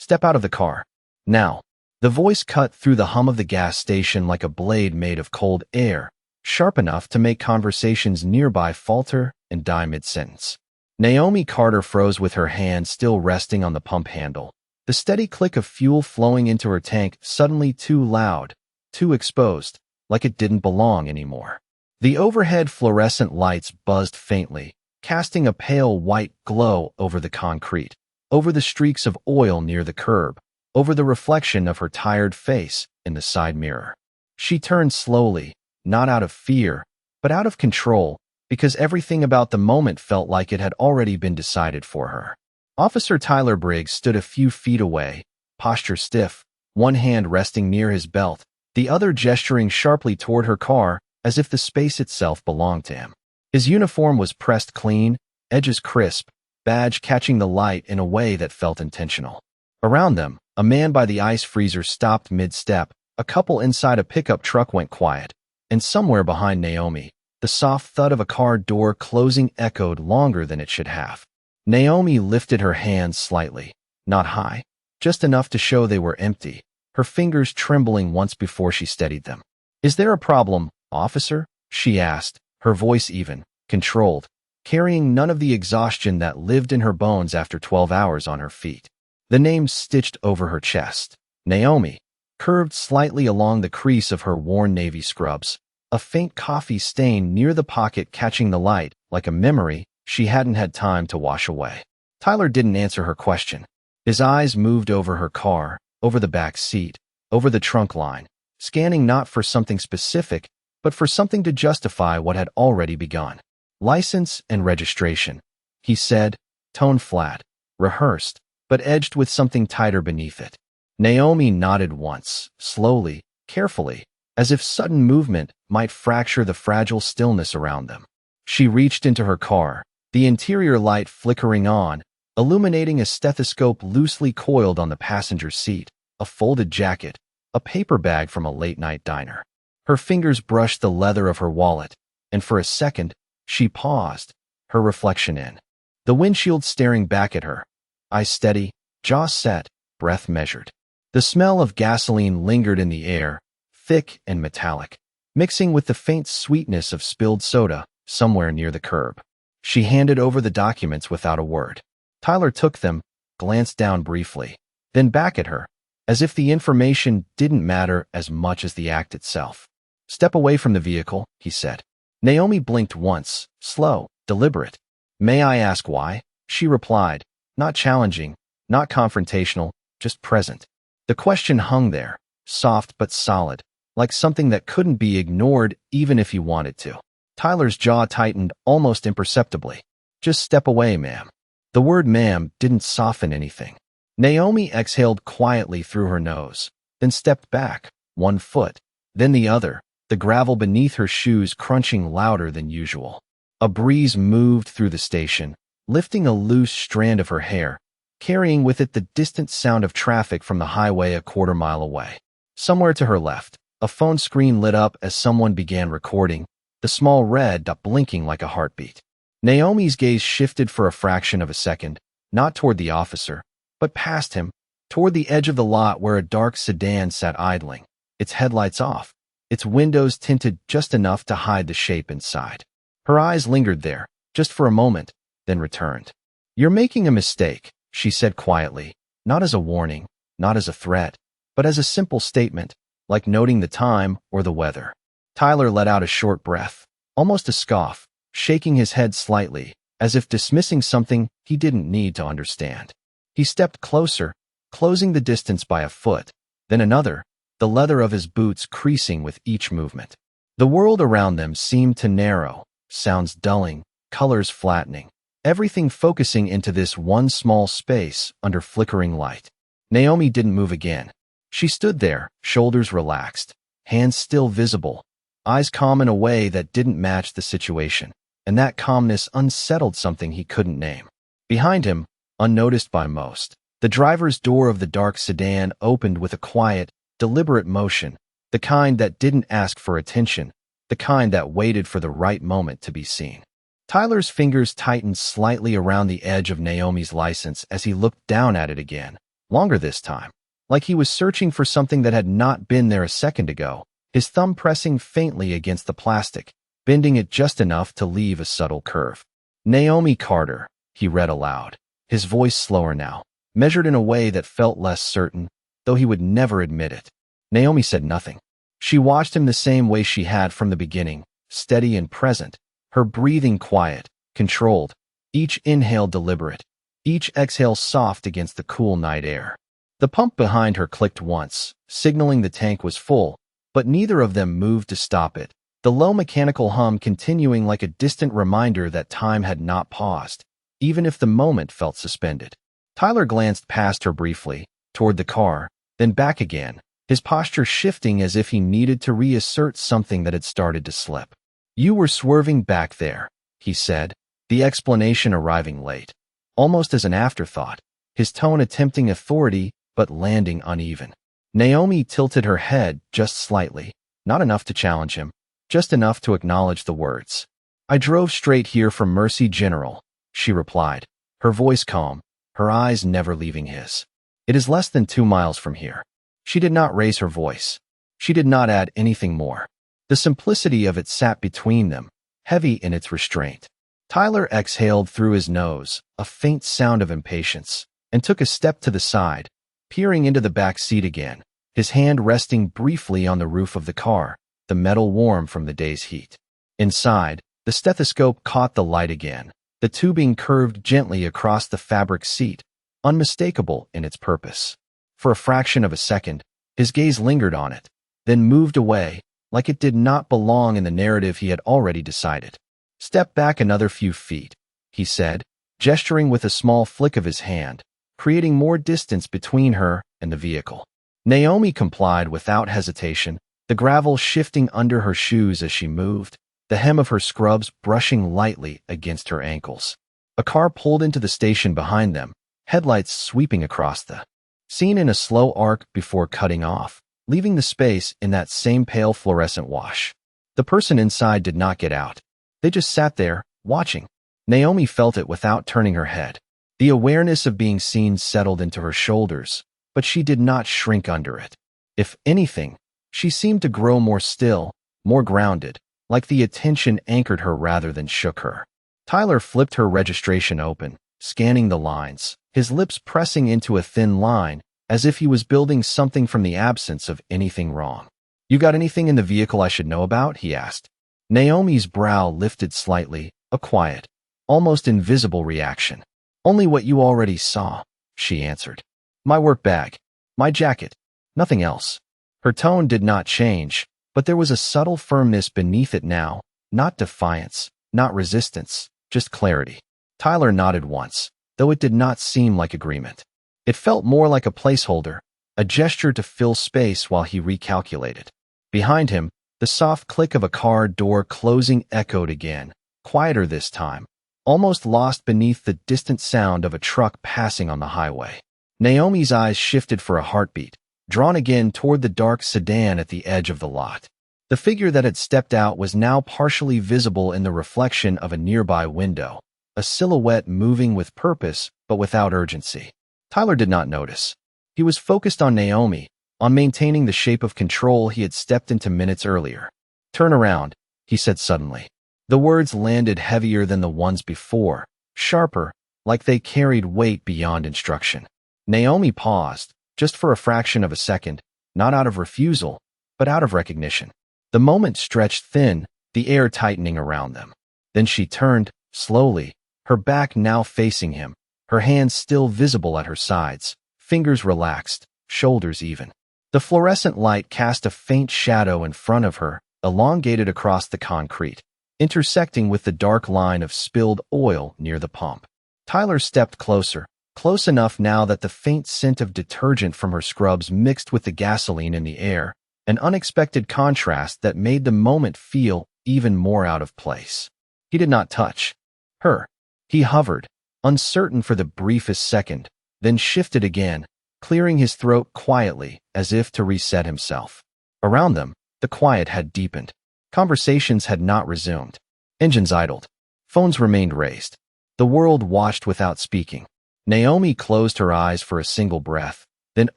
Step out of the car. Now. The voice cut through the hum of the gas station like a blade made of cold air, sharp enough to make conversations nearby falter and die mid-sentence. Naomi Carter froze with her hand still resting on the pump handle. The steady click of fuel flowing into her tank suddenly too loud, too exposed, like it didn't belong anymore. The overhead fluorescent lights buzzed faintly, casting a pale white glow over the concrete, over the streaks of oil near the curb, over the reflection of her tired face in the side mirror. She turned slowly, not out of fear, but out of control, because everything about the moment felt like it had already been decided for her. Officer Tyler Briggs stood a few feet away, posture stiff, one hand resting near his belt, the other gesturing sharply toward her car as if the space itself belonged to him. His uniform was pressed clean, edges crisp, badge catching the light in a way that felt intentional. Around them, a man by the ice freezer stopped mid-step, a couple inside a pickup truck went quiet, and somewhere behind Naomi, the soft thud of a car door closing echoed longer than it should have. Naomi lifted her hands slightly, not high, just enough to show they were empty, her fingers trembling once before she steadied them. "Is there a problem, officer?" she asked, her voice even, controlled, carrying none of the exhaustion that lived in her bones after 12 hours on her feet. The name stitched over her chest, Naomi, curved slightly along the crease of her worn navy scrubs, a faint coffee stain near the pocket catching the light, like a memory she hadn't had time to wash away. Tyler didn't answer her question. His eyes moved over her car, over the back seat, over the trunk line, scanning not for something specific, but for something to justify what had already begun. "License and registration," he said, tone flat, rehearsed, but edged with something tighter beneath it. Naomi nodded once, slowly, carefully, as if sudden movement might fracture the fragile stillness around them. She reached into her car, the interior light flickering on, illuminating a stethoscope loosely coiled on the passenger seat, a folded jacket, a paper bag from a late-night diner. Her fingers brushed the leather of her wallet, and for a second, she paused, her reflection in. The windshield staring back at her, eyes steady, jaw set, breath measured. The smell of gasoline lingered in the air, thick and metallic, mixing with the faint sweetness of spilled soda somewhere near the curb. She handed over the documents without a word. Tyler took them, glanced down briefly, then back at her, as if the information didn't matter as much as the act itself. "Step away from the vehicle," he said. Naomi blinked once, slow, deliberate. "May I ask why?" she replied, not challenging, not confrontational, just present. The question hung there, soft but solid, like something that couldn't be ignored even if he wanted to. Tyler's jaw tightened almost imperceptibly. "Just step away, ma'am." The word ma'am didn't soften anything. Naomi exhaled quietly through her nose, then stepped back, one foot, then the other, the gravel beneath her shoes crunching louder than usual. A breeze moved through the station, lifting a loose strand of her hair, carrying with it the distant sound of traffic from the highway a quarter-mile away. Somewhere to her left, a phone screen lit up as someone began recording, the small red dot blinking like a heartbeat. Naomi's gaze shifted for a fraction of a second, not toward the officer, but past him, toward the edge of the lot where a dark sedan sat idling, its headlights off, its windows tinted just enough to hide the shape inside. Her eyes lingered there, just for a moment, then returned. "You're making a mistake," she said quietly, not as a warning, not as a threat, but as a simple statement, like noting the time or the weather. Tyler let out a short breath, almost a scoff, shaking his head slightly, as if dismissing something he didn't need to understand. He stepped closer, closing the distance by a foot, then another, the leather of his boots creasing with each movement. The world around them seemed to narrow, sounds dulling, colors flattening, everything focusing into this one small space under flickering light. Naomi didn't move again. She stood there, shoulders relaxed, hands still visible, eyes calm in a way that didn't match the situation, and that calmness unsettled something he couldn't name. Behind him, unnoticed by most, the driver's door of the dark sedan opened with a quiet, deliberate motion, the kind that didn't ask for attention, the kind that waited for the right moment to be seen. Tyler's fingers tightened slightly around the edge of Naomi's license as he looked down at it again, Longer this time, like he was searching for something that had not been there a second ago, his thumb pressing faintly against the plastic, bending it just enough to leave a subtle curve. Naomi Carter, he read aloud, his voice slower now, measured in a way that felt less certain, though he would never admit it. Naomi said nothing. She watched him the same way she had from the beginning, steady and present, her breathing quiet, controlled, each inhale deliberate, each exhale soft against the cool night air. The pump behind her clicked once, signaling the tank was full, but neither of them moved to stop it, the low mechanical hum continuing like a distant reminder that time had not paused, even if the moment felt suspended. Tyler glanced past her briefly, toward the car, then back again, his posture shifting as if he needed to reassert something that had started to slip. "You were swerving back there," he said, the explanation arriving late, almost as an afterthought, his tone attempting authority but landing uneven. Naomi tilted her head just slightly, not enough to challenge him, just enough to acknowledge the words. "I drove straight here from Mercy General," she replied, her voice calm, her eyes never leaving his. "It is less than 2 miles from here." She did not raise her voice. She did not add anything more. The simplicity of it sat between them, heavy in its restraint. Tyler exhaled through his nose, a faint sound of impatience, and took a step to the side, peering into the back seat again, his hand resting briefly on the roof of the car, the metal warm from the day's heat. Inside, the stethoscope caught the light again, the tubing curved gently across the fabric seat, unmistakable in its purpose. For a fraction of a second, his gaze lingered on it, then moved away, like it did not belong in the narrative he had already decided. "Step back another few feet," he said, gesturing with a small flick of his hand, creating more distance between her and the vehicle. Naomi complied without hesitation, the gravel shifting under her shoes as she moved, the hem of her scrubs brushing lightly against her ankles. A car pulled into the station behind them, headlights sweeping across the scene in a slow arc before cutting off, leaving the space in that same pale fluorescent wash. The person inside did not get out. They just sat there, watching. Naomi felt it without turning her head. The awareness of being seen settled into her shoulders, but she did not shrink under it. If anything, she seemed to grow more still, more grounded, like the attention anchored her rather than shook her. Tyler flipped her registration open, scanning the lines, his lips pressing into a thin line, as if he was building something from the absence of anything wrong. "You got anything in the vehicle I should know about?" he asked. Naomi's brow lifted slightly, a quiet, almost invisible reaction. "Only what you already saw," she answered. "My work bag. My jacket. Nothing else." Her tone did not change, but there was a subtle firmness beneath it now, not defiance, not resistance, just clarity. Tyler nodded once, though it did not seem like agreement. It felt more like a placeholder, a gesture to fill space while he recalculated. Behind him, the soft click of a car door closing echoed again, quieter this time, almost lost beneath the distant sound of a truck passing on the highway. Naomi's eyes shifted for a heartbeat, drawn again toward the dark sedan at the edge of the lot. The figure that had stepped out was now partially visible in the reflection of a nearby window, a silhouette moving with purpose but without urgency. Tyler did not notice. He was focused on Naomi, on maintaining the shape of control he had stepped into minutes earlier. "Turn around," he said suddenly. The words landed heavier than the ones before, sharper, like they carried weight beyond instruction. Naomi paused, just for a fraction of a second, not out of refusal, but out of recognition. The moment stretched thin, the air tightening around them. Then she turned, slowly, her back now facing him, her hands still visible at her sides, fingers relaxed, shoulders even. The fluorescent light cast a faint shadow in front of her, elongated across the concrete, intersecting with the dark line of spilled oil near the pump. Tyler stepped closer, close enough now that the faint scent of detergent from her scrubs mixed with the gasoline in the air, an unexpected contrast that made the moment feel even more out of place. He did not touch her. He hovered, uncertain for the briefest second, then shifted again, clearing his throat quietly as if to reset himself. Around them, the quiet had deepened. Conversations had not resumed. Engines idled. Phones remained raised. The world watched without speaking. Naomi closed her eyes for a single breath, then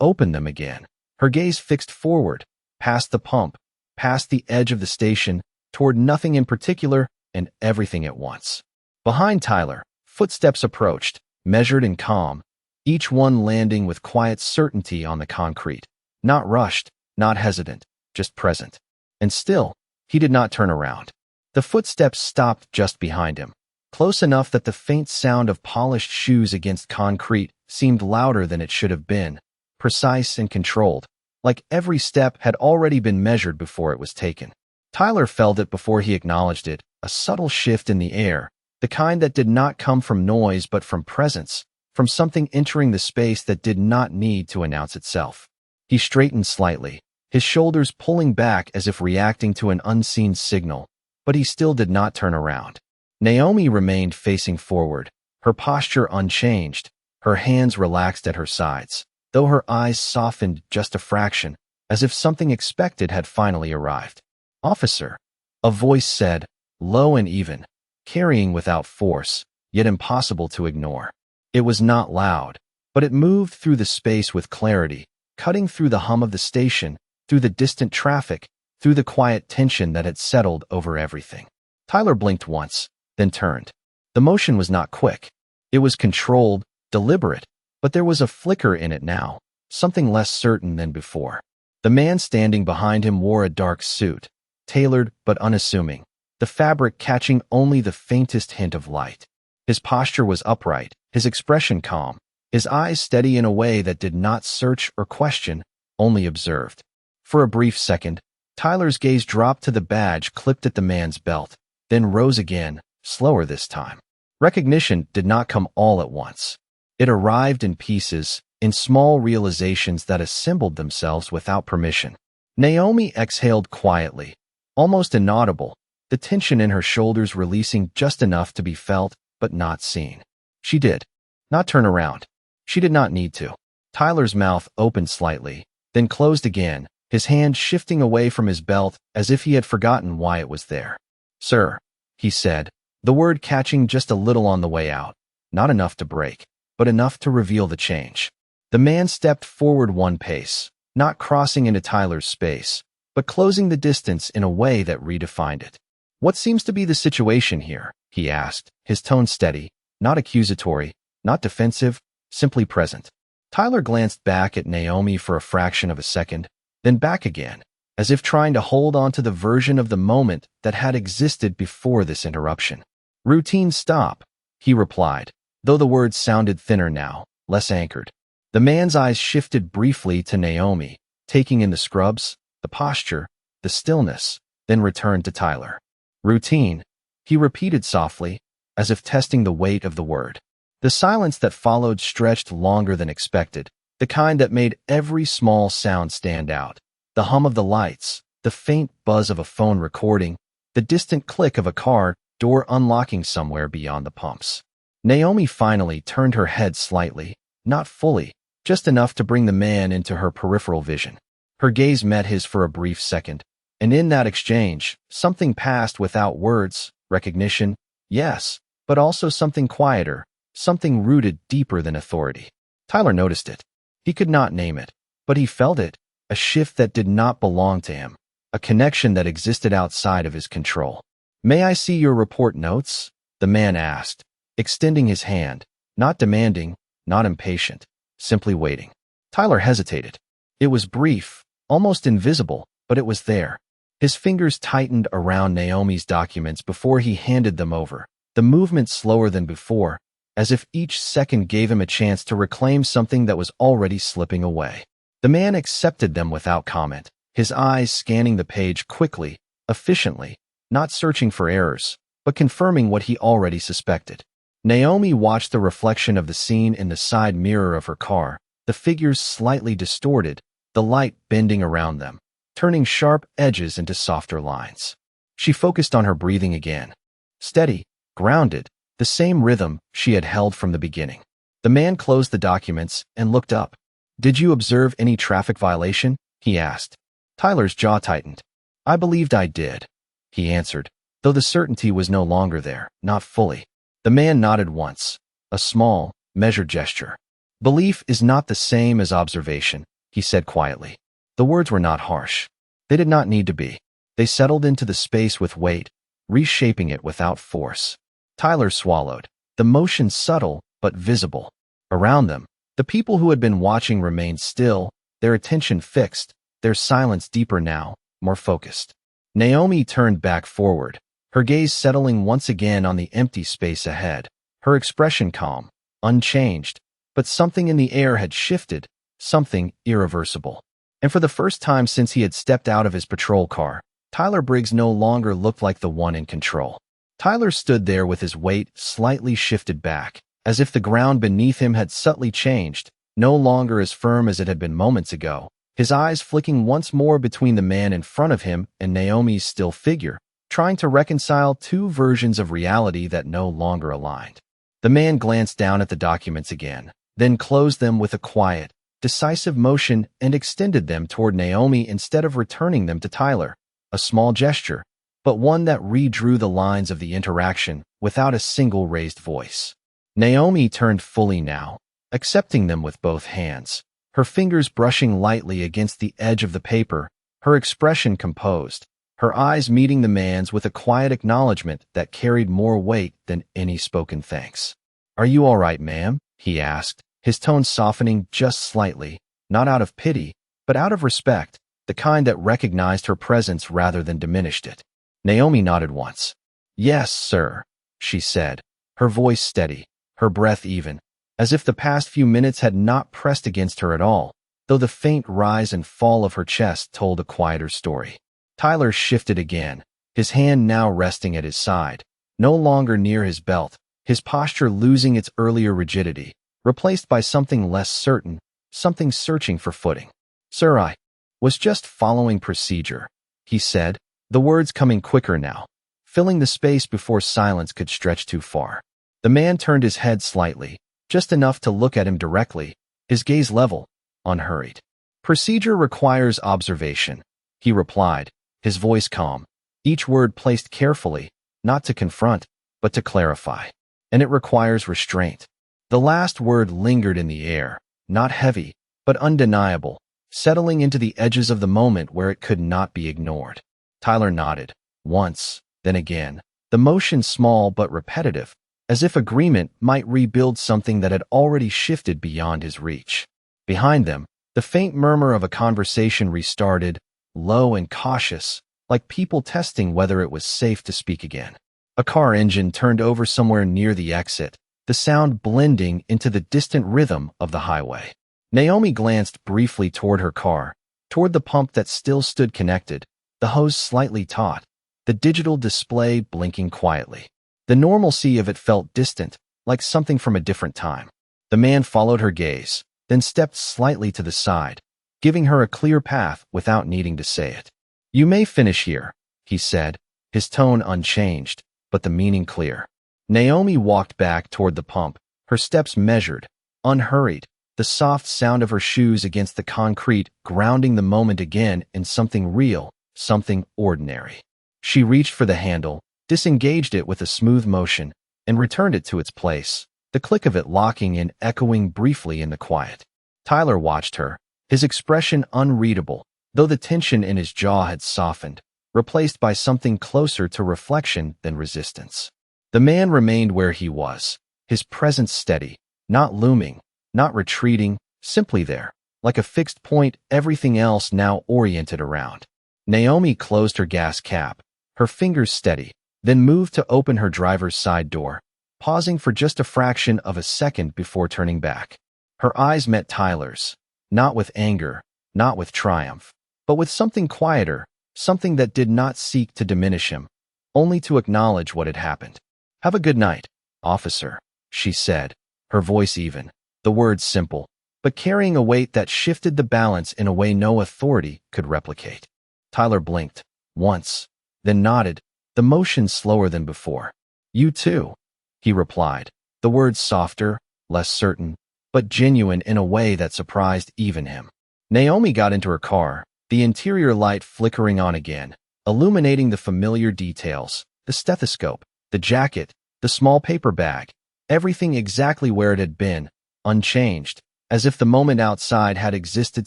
opened them again, her gaze fixed forward, past the pump, past the edge of the station, toward nothing in particular and everything at once. Behind Tyler, footsteps approached, measured and calm, each one landing with quiet certainty on the concrete. Not rushed, not hesitant, just present. And still, he did not turn around. The footsteps stopped just behind him, close enough that the faint sound of polished shoes against concrete seemed louder than it should have been, precise and controlled, like every step had already been measured before it was taken. Tyler felt it before he acknowledged it, a subtle shift in the air, the kind that did not come from noise but from presence, from something entering the space that did not need to announce itself. He straightened slightly, his shoulders pulling back as if reacting to an unseen signal, but he still did not turn around. Naomi remained facing forward, her posture unchanged, her hands relaxed at her sides, though her eyes softened just a fraction, as if something expected had finally arrived. "Officer," a voice said, low and even, carrying without force, yet impossible to ignore. It was not loud, but it moved through the space with clarity, cutting through the hum of the station, through the distant traffic, through the quiet tension that had settled over everything. Tyler blinked once, then turned. The motion was not quick. It was controlled, deliberate, but there was a flicker in it now, something less certain than before. The man standing behind him wore a dark suit, tailored but unassuming, the fabric catching only the faintest hint of light. His posture was upright, his expression calm, his eyes steady in a way that did not search or question, only observed. For a brief second, Tyler's gaze dropped to the badge clipped at the man's belt, then rose again, slower this time. Recognition did not come all at once. It arrived in pieces, in small realizations that assembled themselves without permission. Naomi exhaled quietly, almost inaudible, the tension in her shoulders releasing just enough to be felt but not seen. She did not turn around. She did not need to. Tyler's mouth opened slightly, then closed again, his hand shifting away from his belt as if he had forgotten why it was there. "Sir," he said, the word catching just a little on the way out, not enough to break, but enough to reveal the change. The man stepped forward one pace, not crossing into Tyler's space, but closing the distance in a way that redefined it. "What seems to be the situation here?" he asked, his tone steady, not accusatory, not defensive, simply present. Tyler glanced back at Naomi for a fraction of a second, then back again, as if trying to hold on to the version of the moment that had existed before this interruption. "Routine stop," he replied, though the words sounded thinner now, less anchored. The man's eyes shifted briefly to Naomi, taking in the scrubs, the posture, the stillness, then returned to Tyler. "Routine," he repeated softly, as if testing the weight of the word. The silence that followed stretched longer than expected, the kind that made every small sound stand out. The hum of the lights, the faint buzz of a phone recording, the distant click of a car door unlocking somewhere beyond the pumps. Naomi finally turned her head slightly, not fully, just enough to bring the man into her peripheral vision. Her gaze met his for a brief second, and in that exchange, something passed without words, recognition, yes, but also something quieter, something rooted deeper than authority. Tyler noticed it. He could not name it, but he felt it, a shift that did not belong to him, a connection that existed outside of his control. "May I see your report notes?" the man asked, extending his hand, not demanding, not impatient, simply waiting. Tyler hesitated. It was brief, almost invisible, but it was there. His fingers tightened around Naomi's documents before he handed them over, the movement slower than before, as if each second gave him a chance to reclaim something that was already slipping away. The man accepted them without comment, his eyes scanning the page quickly, efficiently, not searching for errors, but confirming what he already suspected. Naomi watched the reflection of the scene in the side mirror of her car, the figures slightly distorted, the light bending around them, turning sharp edges into softer lines. She focused on her breathing again. Steady, grounded, the same rhythm she had held from the beginning. The man closed the documents and looked up. "Did you observe any traffic violation?" he asked. Tyler's jaw tightened. "I believed I did," he answered, though the certainty was no longer there, not fully. The man nodded once, a small, measured gesture. Belief is not the same as observation, he said quietly. The words were not harsh. They did not need to be. They settled into the space with weight, reshaping it without force. Tyler swallowed, the motion subtle but visible. Around them, the people who had been watching remained still, their attention fixed, their silence deeper now, more focused. Naomi turned back forward, her gaze settling once again on the empty space ahead, her expression calm, unchanged, but something in the air had shifted, something irreversible. And for the first time since he had stepped out of his patrol car, Tyler Briggs no longer looked like the one in control. Tyler stood there with his weight slightly shifted back, as if the ground beneath him had subtly changed, no longer as firm as it had been moments ago, his eyes flicking once more between the man in front of him and Naomi's still figure, trying to reconcile two versions of reality that no longer aligned. The man glanced down at the documents again, then closed them with a quiet, decisive motion and extended them toward Naomi instead of returning them to Tyler. A small gesture, but one that redrew the lines of the interaction without a single raised voice. Naomi turned fully now, accepting them with both hands, her fingers brushing lightly against the edge of the paper, her expression composed, her eyes meeting the man's with a quiet acknowledgement that carried more weight than any spoken thanks. "Are you all right, ma'am?" he asked, his tone softening just slightly, not out of pity, but out of respect, the kind that recognized her presence rather than diminished it. Naomi nodded once. "Yes, sir," she said, her voice steady, her breath even, as if the past few minutes had not pressed against her at all, though the faint rise and fall of her chest told a quieter story. Tyler shifted again, his hand now resting at his side, no longer near his belt, his posture losing its earlier rigidity, replaced by something less certain, something searching for footing. "Sir, I was just following procedure," he said, the words coming quicker now, filling the space before silence could stretch too far. The man turned his head slightly, just enough to look at him directly, his gaze level, unhurried. "Procedure requires observation," he replied, his voice calm, each word placed carefully, not to confront, but to clarify. "And it requires restraint." The last word lingered in the air, not heavy, but undeniable, settling into the edges of the moment where it could not be ignored. Tyler nodded, once, then again, the motion small but repetitive, as if agreement might rebuild something that had already shifted beyond his reach. Behind them, the faint murmur of a conversation restarted, low and cautious, like people testing whether it was safe to speak again. A car engine turned over somewhere near the exit, the sound blending into the distant rhythm of the highway. Naomi glanced briefly toward her car, toward the pump that still stood connected, the hose slightly taut, the digital display blinking quietly. The normalcy of it felt distant, like something from a different time. The man followed her gaze, then stepped slightly to the side, giving her a clear path without needing to say it. "You may finish here," he said, his tone unchanged, but the meaning clear. Naomi walked back toward the pump, her steps measured, unhurried, the soft sound of her shoes against the concrete grounding the moment again in something real, something ordinary. She reached for the handle, disengaged it with a smooth motion, and returned it to its place, the click of it locking in echoing briefly in the quiet. Tyler watched her, his expression unreadable, though the tension in his jaw had softened, replaced by something closer to reflection than resistance. The man remained where he was, his presence steady, not looming, not retreating, simply there, like a fixed point, everything else now oriented around. Naomi closed her gas cap, her fingers steady, then moved to open her driver's side door, pausing for just a fraction of a second before turning back. Her eyes met Tyler's, not with anger, not with triumph, but with something quieter, something that did not seek to diminish him, only to acknowledge what had happened. "Have a good night, officer," she said, her voice even, the words simple, but carrying a weight that shifted the balance in a way no authority could replicate. Tyler blinked, once, then nodded, the motion slower than before. "You too," he replied, the words softer, less certain, but genuine in a way that surprised even him. Naomi got into her car, the interior light flickering on again, illuminating the familiar details, the stethoscope, the jacket, the small paper bag, Everything exactly where it had been, unchanged, as if the moment outside had existed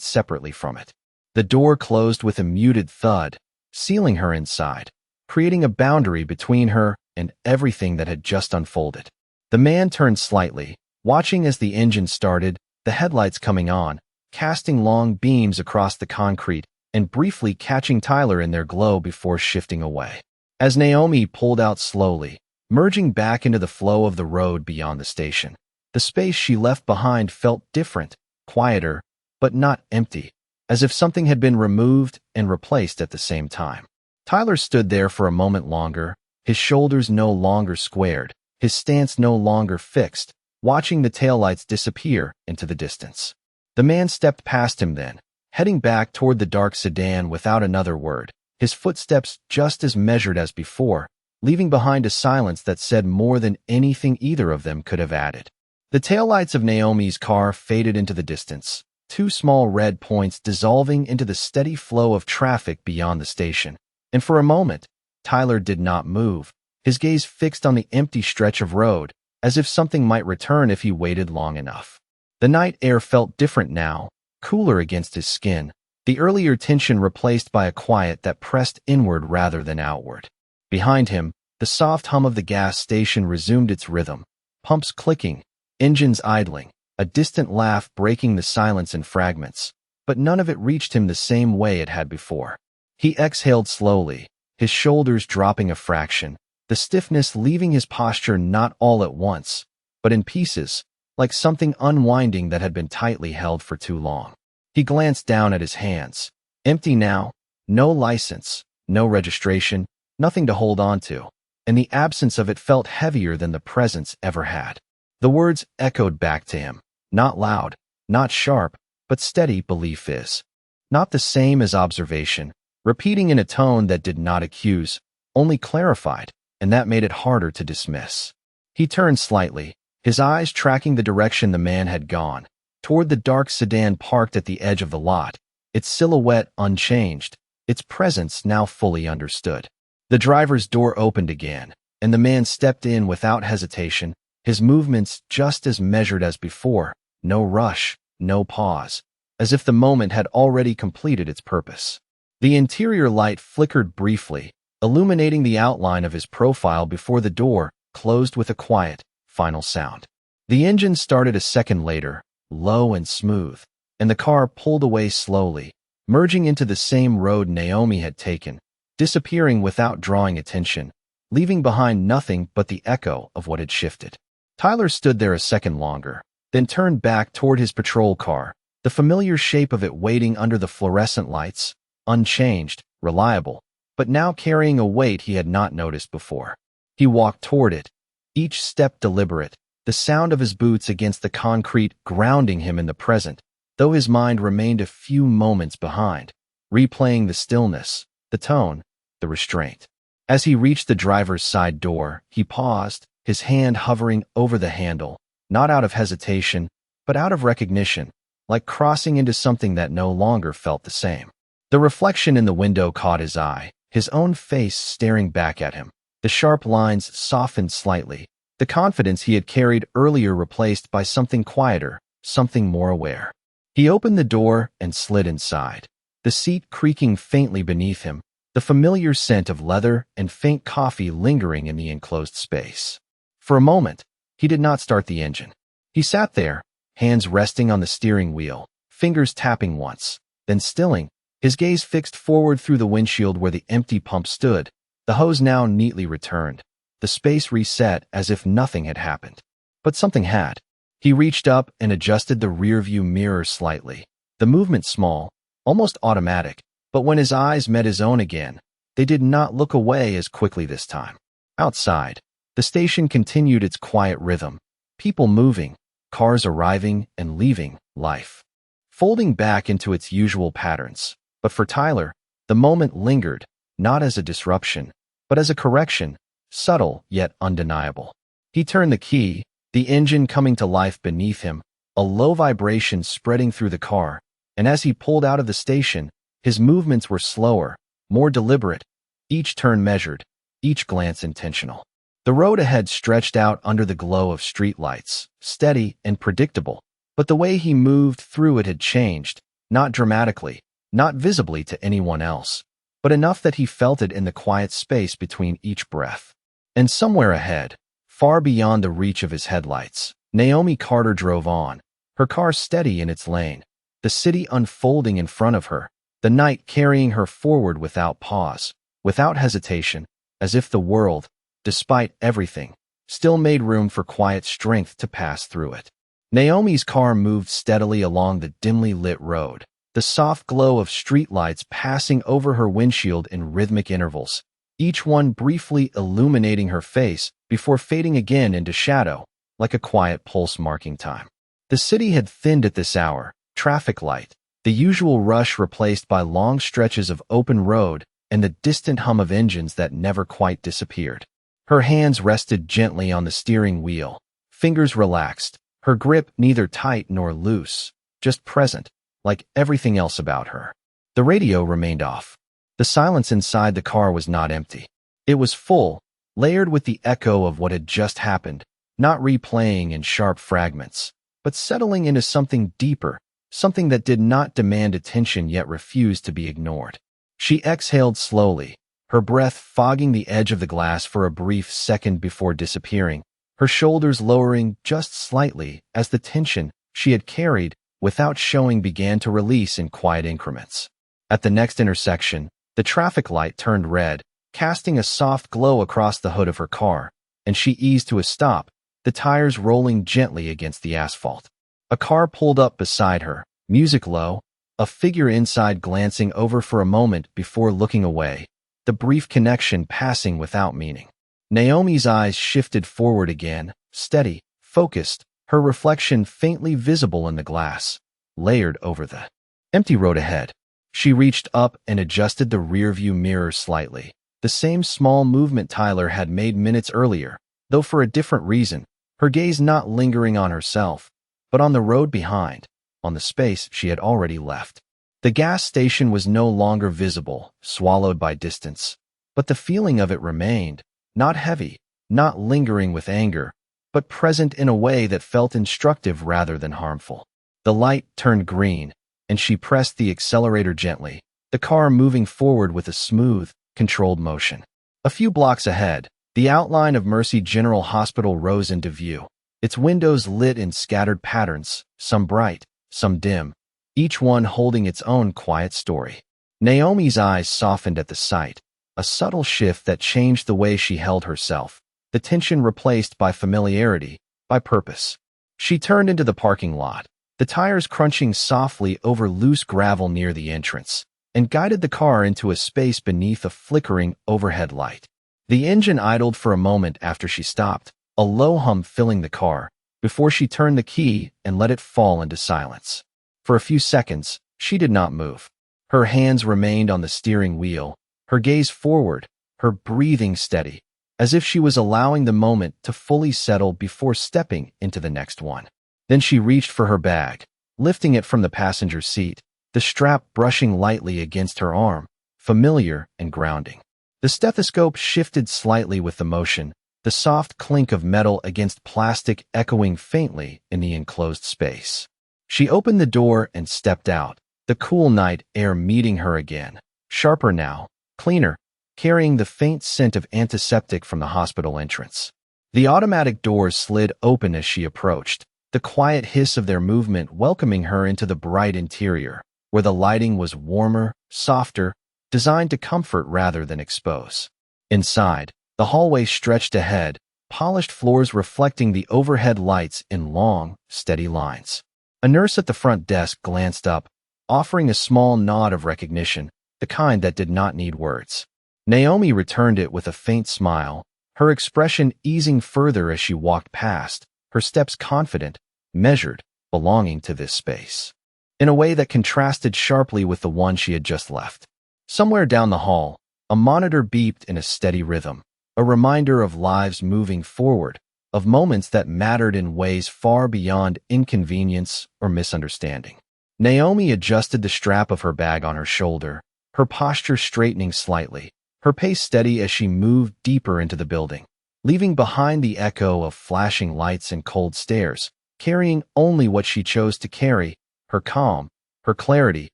separately from it. The door closed with a muted thud, sealing her inside, creating a boundary between her and everything that had just unfolded. The man turned slightly, watching as the engine started, the headlights coming on, casting long beams across the concrete and briefly catching Tyler in their glow before shifting away. As Naomi pulled out slowly, merging back into the flow of the road beyond the station, the space she left behind felt different, quieter, but not empty, as if something had been removed and replaced at the same time. Tyler stood there for a moment longer, his shoulders no longer squared, his stance no longer fixed, watching the taillights disappear into the distance. The man stepped past him then, heading back toward the dark sedan without another word, his footsteps just as measured as before, leaving behind a silence that said more than anything either of them could have added. The taillights of Naomi's car faded into the distance, two small red points dissolving into the steady flow of traffic beyond the station. And for a moment, Tyler did not move, his gaze fixed on the empty stretch of road, as if something might return if he waited long enough. The night air felt different now, cooler against his skin, the earlier tension replaced by a quiet that pressed inward rather than outward. Behind him, the soft hum of the gas station resumed its rhythm, pumps clicking, engines idling, a distant laugh breaking the silence in fragments, but none of it reached him the same way it had before. He exhaled slowly, his shoulders dropping a fraction, the stiffness leaving his posture not all at once, but in pieces, like something unwinding that had been tightly held for too long. He glanced down at his hands, empty now, no license, no registration, nothing to hold on to, and the absence of it felt heavier than the presence ever had. The words echoed back to him, not loud, not sharp, but steady. Belief is not the same as observation, repeating in a tone that did not accuse, only clarified, and that made it harder to dismiss. He turned slightly, his eyes tracking the direction the man had gone, toward the dark sedan parked at the edge of the lot, its silhouette unchanged, its presence now fully understood. The driver's door opened again, and the man stepped in without hesitation, his movements just as measured as before, no rush, no pause, as if the moment had already completed its purpose. The interior light flickered briefly, illuminating the outline of his profile before the door closed with a quiet, final sound. The engine started a second later, low and smooth, and the car pulled away slowly, merging into the same road Naomi had taken, disappearing without drawing attention, leaving behind nothing but the echo of what had shifted. Tyler stood there a second longer, then turned back toward his patrol car, the familiar shape of it waiting under the fluorescent lights, unchanged, reliable, but now carrying a weight he had not noticed before. He walked toward it, each step deliberate, the sound of his boots against the concrete grounding him in the present, though his mind remained a few moments behind, replaying the stillness, the tone, the restraint. As he reached the driver's side door, he paused, his hand hovering over the handle, not out of hesitation, but out of recognition, like crossing into something that no longer felt the same. The reflection in the window caught his eye, his own face staring back at him. The sharp lines softened slightly, the confidence he had carried earlier replaced by something quieter, something more aware. He opened the door and slid inside, the seat creaking faintly beneath him, the familiar scent of leather and faint coffee lingering in the enclosed space. For a moment, he did not start the engine. He sat there, hands resting on the steering wheel, fingers tapping once, then stilling, his gaze fixed forward through the windshield where the empty pump stood, the hose now neatly returned, the space reset as if nothing had happened. But something had. He reached up and adjusted the rearview mirror slightly, the movement small, almost automatic, but when his eyes met his own again, they did not look away as quickly this time. Outside, the station continued its quiet rhythm, people moving, cars arriving and leaving, life folding back into its usual patterns. But for Tyler, the moment lingered, not as a disruption, but as a correction, subtle yet undeniable. He turned the key, the engine coming to life beneath him, a low vibration spreading through the car, and as he pulled out of the station, his movements were slower, more deliberate, each turn measured, each glance intentional. The road ahead stretched out under the glow of streetlights, steady and predictable, but the way he moved through it had changed, not dramatically, not visibly to anyone else, but enough that he felt it in the quiet space between each breath. And somewhere ahead, far beyond the reach of his headlights, Naomi Carter drove on, her car steady in its lane, the city unfolding in front of her, the night carrying her forward without pause, without hesitation, as if the world, despite everything, still made room for quiet strength to pass through it. Naomi's car moved steadily along the dimly lit road, the soft glow of streetlights passing over her windshield in rhythmic intervals, each one briefly illuminating her face before fading again into shadow, like a quiet pulse marking time. The city had thinned at this hour, traffic light, the usual rush replaced by long stretches of open road and the distant hum of engines that never quite disappeared. Her hands rested gently on the steering wheel, fingers relaxed, her grip neither tight nor loose, just present, like everything else about her. The radio remained off. The silence inside the car was not empty. It was full, layered with the echo of what had just happened, not replaying in sharp fragments, but settling into something deeper, something that did not demand attention yet refused to be ignored. She exhaled slowly, her breath fogging the edge of the glass for a brief second before disappearing, her shoulders lowering just slightly as the tension she had carried without showing began to release in quiet increments. At the next intersection, the traffic light turned red, casting a soft glow across the hood of her car, and she eased to a stop, the tires rolling gently against the asphalt. A car pulled up beside her, music low, a figure inside glancing over for a moment before looking away, the brief connection passing without meaning. Naomi's eyes shifted forward again, steady, focused, her reflection faintly visible in the glass, layered over the empty road ahead. She reached up and adjusted the rearview mirror slightly, the same small movement Tyler had made minutes earlier, though for a different reason, her gaze not lingering on herself, but on the road behind, on the space she had already left. The gas station was no longer visible, swallowed by distance, but the feeling of it remained, not heavy, not lingering with anger, but present in a way that felt instructive rather than harmful. The light turned green, and she pressed the accelerator gently, the car moving forward with a smooth, controlled motion. A few blocks ahead, the outline of Mercy General Hospital rose into view, its windows lit in scattered patterns, some bright, some dim, each one holding its own quiet story. Naomi's eyes softened at the sight, a subtle shift that changed the way she held herself, the tension replaced by familiarity, by purpose. She turned into the parking lot, the tires crunching softly over loose gravel near the entrance, and guided the car into a space beneath a flickering overhead light. The engine idled for a moment after she stopped, a low hum filling the car, before she turned the key and let it fall into silence. For a few seconds, she did not move. Her hands remained on the steering wheel, her gaze forward, her breathing steady, as if she was allowing the moment to fully settle before stepping into the next one. Then she reached for her bag, lifting it from the passenger seat, the strap brushing lightly against her arm, familiar and grounding. The stethoscope shifted slightly with the motion, the soft clink of metal against plastic echoing faintly in the enclosed space. She opened the door and stepped out, the cool night air meeting her again, sharper now, cleaner, carrying the faint scent of antiseptic from the hospital entrance. The automatic doors slid open as she approached, the quiet hiss of their movement welcoming her into the bright interior, where the lighting was warmer, softer, designed to comfort rather than expose. Inside, the hallway stretched ahead, polished floors reflecting the overhead lights in long, steady lines. A nurse at the front desk glanced up, offering a small nod of recognition, the kind that did not need words. Naomi returned it with a faint smile, her expression easing further as she walked past, her steps confident, measured, belonging to this space, in a way that contrasted sharply with the one she had just left. Somewhere down the hall, a monitor beeped in a steady rhythm, a reminder of lives moving forward, of moments that mattered in ways far beyond inconvenience or misunderstanding. Naomi adjusted the strap of her bag on her shoulder, her posture straightening slightly, her pace steady as she moved deeper into the building. leaving behind the echo of flashing lights and cold stares, carrying only what she chose to carry, her calm, her clarity,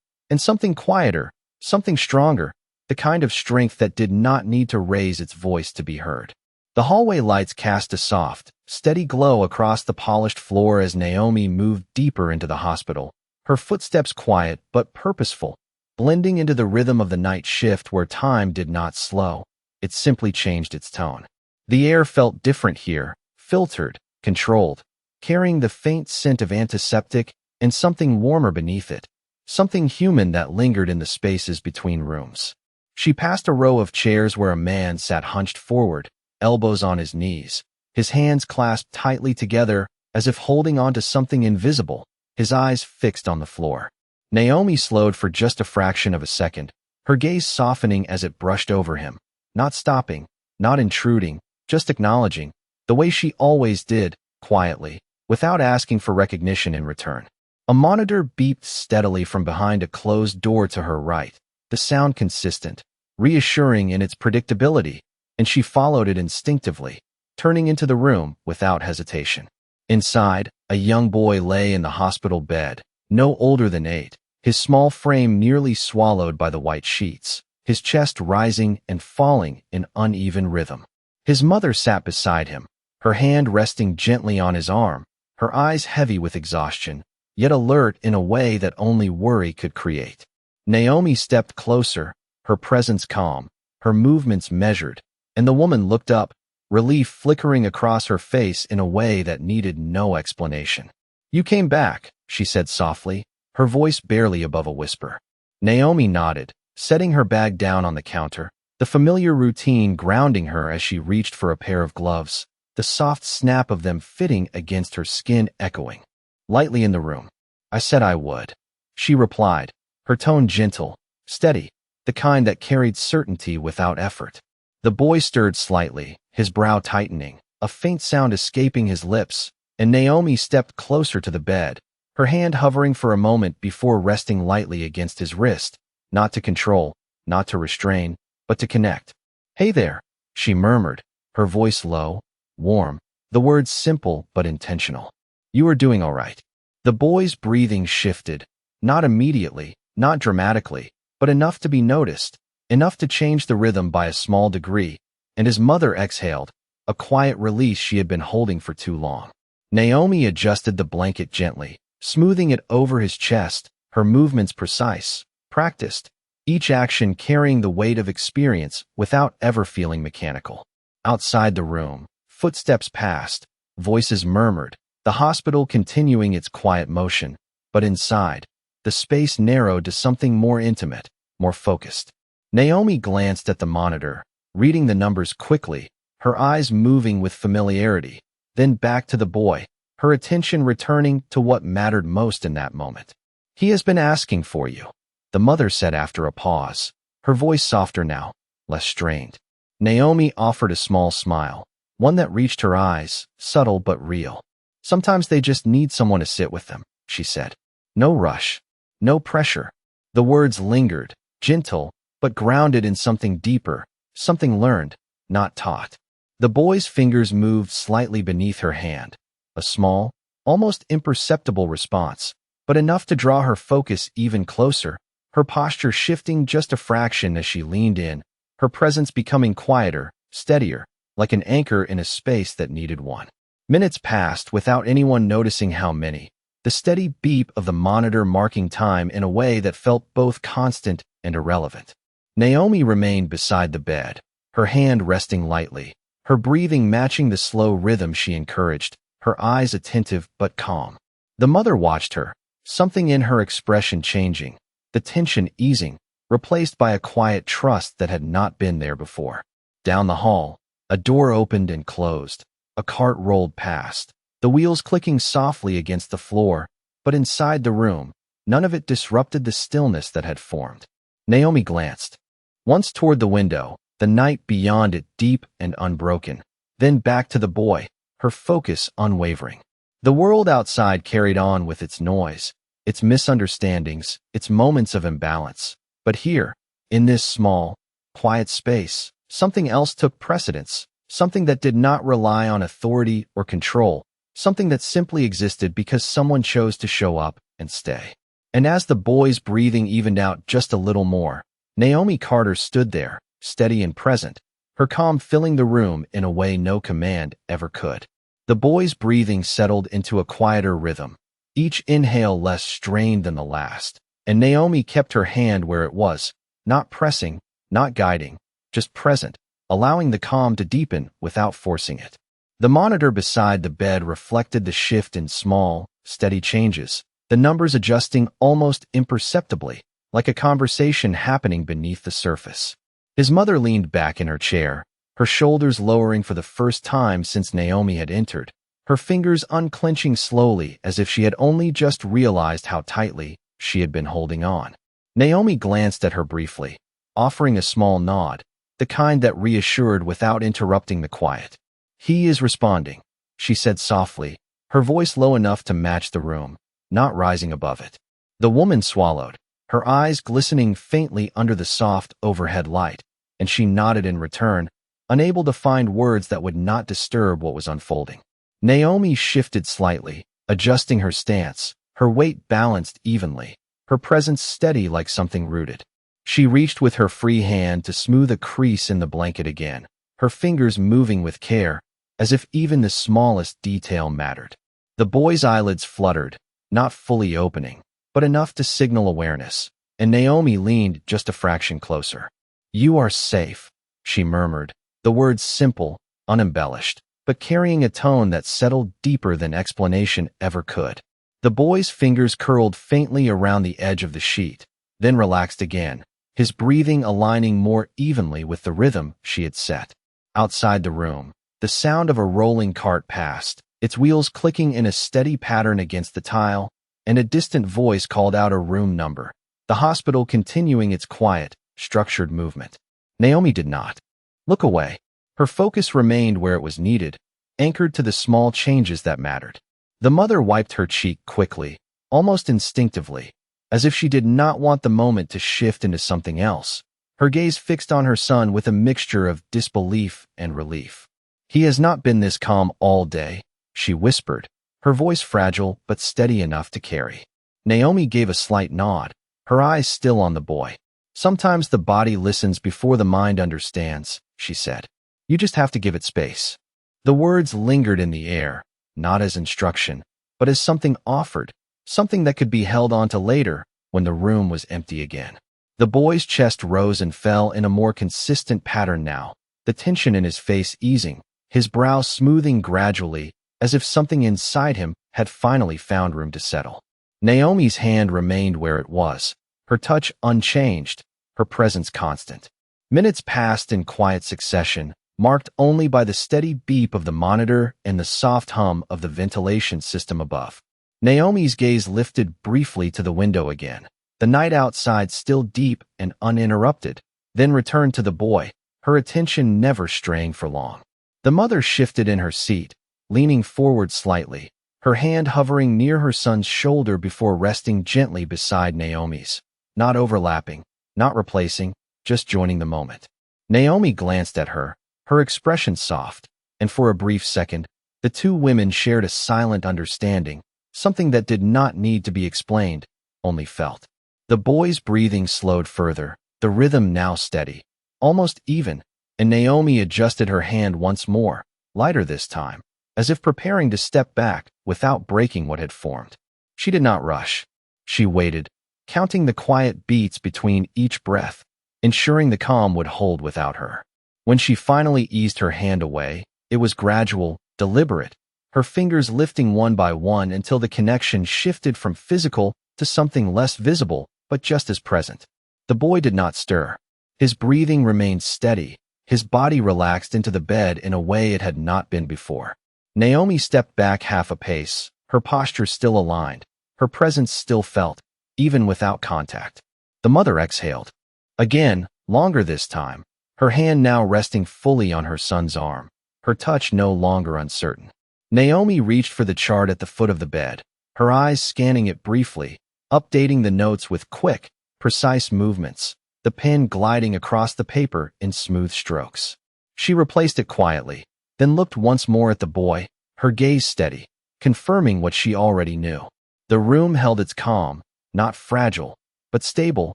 and something quieter, something stronger, the kind of strength that did not need to raise its voice to be heard. The hallway lights cast a soft, steady glow across the polished floor as Naomi moved deeper into the hospital, her footsteps quiet but purposeful, blending into the rhythm of the night shift where time did not slow. It simply changed its tone. The air felt different here, filtered, controlled, carrying the faint scent of antiseptic and something warmer beneath it, something human that lingered in the spaces between rooms. She passed a row of chairs where a man sat hunched forward, elbows on his knees, his hands clasped tightly together as if holding onto something invisible, his eyes fixed on the floor. Naomi slowed for just a fraction of a second, her gaze softening as it brushed over him, not stopping, not intruding, just acknowledging, the way she always did, quietly, without asking for recognition in return. A monitor beeped steadily from behind a closed door to her right, the sound consistent, reassuring in its predictability, and she followed it instinctively, turning into the room without hesitation. Inside, a young boy lay in the hospital bed, no older than 8, his small frame nearly swallowed by the white sheets, his chest rising and falling in uneven rhythm. His mother sat beside him, her hand resting gently on his arm, her eyes heavy with exhaustion, yet alert in a way that only worry could create. Naomi stepped closer, her presence calm, her movements measured, and the woman looked up, relief flickering across her face in a way that needed no explanation. "You came back," she said softly, her voice barely above a whisper. Naomi nodded, setting her bag down on the counter, the familiar routine grounding her as she reached for a pair of gloves, the soft snap of them fitting against her skin echoing lightly in the room. "I said I would," she replied, her tone gentle, steady, the kind that carried certainty without effort. The boy stirred slightly, his brow tightening, a faint sound escaping his lips, and Naomi stepped closer to the bed, her hand hovering for a moment before resting lightly against his wrist, not to control, not to restrain, but to connect. "Hey there," she murmured, her voice low, warm, the words simple but intentional. "You are doing all right." The boy's breathing shifted, not immediately, not dramatically, but enough to be noticed, enough to change the rhythm by a small degree, and his mother exhaled, a quiet release she had been holding for too long. Naomi adjusted the blanket gently, smoothing it over his chest, her movements precise, practiced, each action carrying the weight of experience without ever feeling mechanical. Outside the room, footsteps passed, voices murmured, the hospital continuing its quiet motion, but inside, the space narrowed to something more intimate, more focused. Naomi glanced at the monitor, reading the numbers quickly, her eyes moving with familiarity, then back to the boy, her attention returning to what mattered most in that moment. "He has been asking for you," the mother said after a pause, her voice softer now, less strained. Naomi offered a small smile, one that reached her eyes, subtle but real. "Sometimes they just need someone to sit with them," she said. "No rush, no pressure." The words lingered, gentle, but grounded in something deeper, something learned, not taught. The boy's fingers moved slightly beneath her hand, a small, almost imperceptible response, but enough to draw her focus even closer, her posture shifting just a fraction as she leaned in, her presence becoming quieter, steadier, like an anchor in a space that needed one. Minutes passed without anyone noticing how many, the steady beep of the monitor marking time in a way that felt both constant and irrelevant. Naomi remained beside the bed, her hand resting lightly, her breathing matching the slow rhythm she encouraged, her eyes attentive but calm. The mother watched her, something in her expression changing, the tension easing, replaced by a quiet trust that had not been there before. Down the hall, a door opened and closed, a cart rolled past, the wheels clicking softly against the floor, but inside the room, none of it disrupted the stillness that had formed. Naomi glanced, once toward the window, the night beyond it deep and unbroken, then back to the boy, her focus unwavering. The world outside carried on with its noise, its misunderstandings, its moments of imbalance. But here, in this small, quiet space, something else took precedence, something that did not rely on authority or control, something that simply existed because someone chose to show up and stay. And as the boy's breathing evened out just a little more, Naomi Carter stood there, steady and present, her calm filling the room in a way no command ever could. The boy's breathing settled into a quieter rhythm, each inhale less strained than the last, and Naomi kept her hand where it was, not pressing, not guiding, just present, allowing the calm to deepen without forcing it. The monitor beside the bed reflected the shift in small, steady changes, the numbers adjusting almost imperceptibly, like a conversation happening beneath the surface. His mother leaned back in her chair, her shoulders lowering for the first time since Naomi had entered, her fingers unclenching slowly as if she had only just realized how tightly she had been holding on. Naomi glanced at her briefly, offering a small nod, the kind that reassured without interrupting the quiet. "He is responding," she said softly, her voice low enough to match the room, not rising above it. The woman swallowed, her eyes glistening faintly under the soft overhead light, and she nodded in return, unable to find words that would not disturb what was unfolding. Naomi shifted slightly, adjusting her stance, her weight balanced evenly, her presence steady like something rooted. She reached with her free hand to smooth a crease in the blanket again, her fingers moving with care, as if even the smallest detail mattered. The boy's eyelids fluttered, not fully opening, but enough to signal awareness, and Naomi leaned just a fraction closer. "You are safe," she murmured, the words simple, unembellished, but carrying a tone that settled deeper than explanation ever could. The boy's fingers curled faintly around the edge of the sheet, then relaxed again, his breathing aligning more evenly with the rhythm she had set. Outside the room, the sound of a rolling cart passed, its wheels clicking in a steady pattern against the tile, and a distant voice called out a room number, the hospital continuing its quiet, structured movement. Naomi did not look away. Her focus remained where it was needed, anchored to the small changes that mattered. The mother wiped her cheek quickly, almost instinctively, as if she did not want the moment to shift into something else, her gaze fixed on her son with a mixture of disbelief and relief. "He has not been this calm all day," she whispered, her voice fragile but steady enough to carry. Naomi gave a slight nod, her eyes still on the boy. "Sometimes the body listens before the mind understands," she said. "You just have to give it space." The words lingered in the air, not as instruction, but as something offered, something that could be held onto later when the room was empty again. The boy's chest rose and fell in a more consistent pattern now, the tension in his face easing, his brow smoothing gradually, as if something inside him had finally found room to settle. Naomi's hand remained where it was, her touch unchanged, her presence constant. Minutes passed in quiet succession, marked only by the steady beep of the monitor and the soft hum of the ventilation system above. Naomi's gaze lifted briefly to the window again, the night outside still deep and uninterrupted, then returned to the boy, her attention never straying for long. The mother shifted in her seat, leaning forward slightly, her hand hovering near her son's shoulder before resting gently beside Naomi's, not overlapping, not replacing, just joining the moment. Naomi glanced at her, her expression soft, and for a brief second, the two women shared a silent understanding, something that did not need to be explained, only felt. The boy's breathing slowed further, the rhythm now steady, almost even, and Naomi adjusted her hand once more, lighter this time, as if preparing to step back without breaking what had formed. She did not rush. She waited, counting the quiet beats between each breath, ensuring the calm would hold without her. When she finally eased her hand away, it was gradual, deliberate, her fingers lifting one by one until the connection shifted from physical to something less visible, but just as present. The boy did not stir. His breathing remained steady, his body relaxed into the bed in a way it had not been before. Naomi stepped back half a pace, her posture still aligned, her presence still felt, even without contact. The mother exhaled. Again, longer this time, her hand now resting fully on her son's arm, her touch no longer uncertain. Naomi reached for the chart at the foot of the bed, her eyes scanning it briefly, updating the notes with quick, precise movements, the pen gliding across the paper in smooth strokes. She replaced it quietly, then looked once more at the boy, her gaze steady, confirming what she already knew. The room held its calm, not fragile, but stable,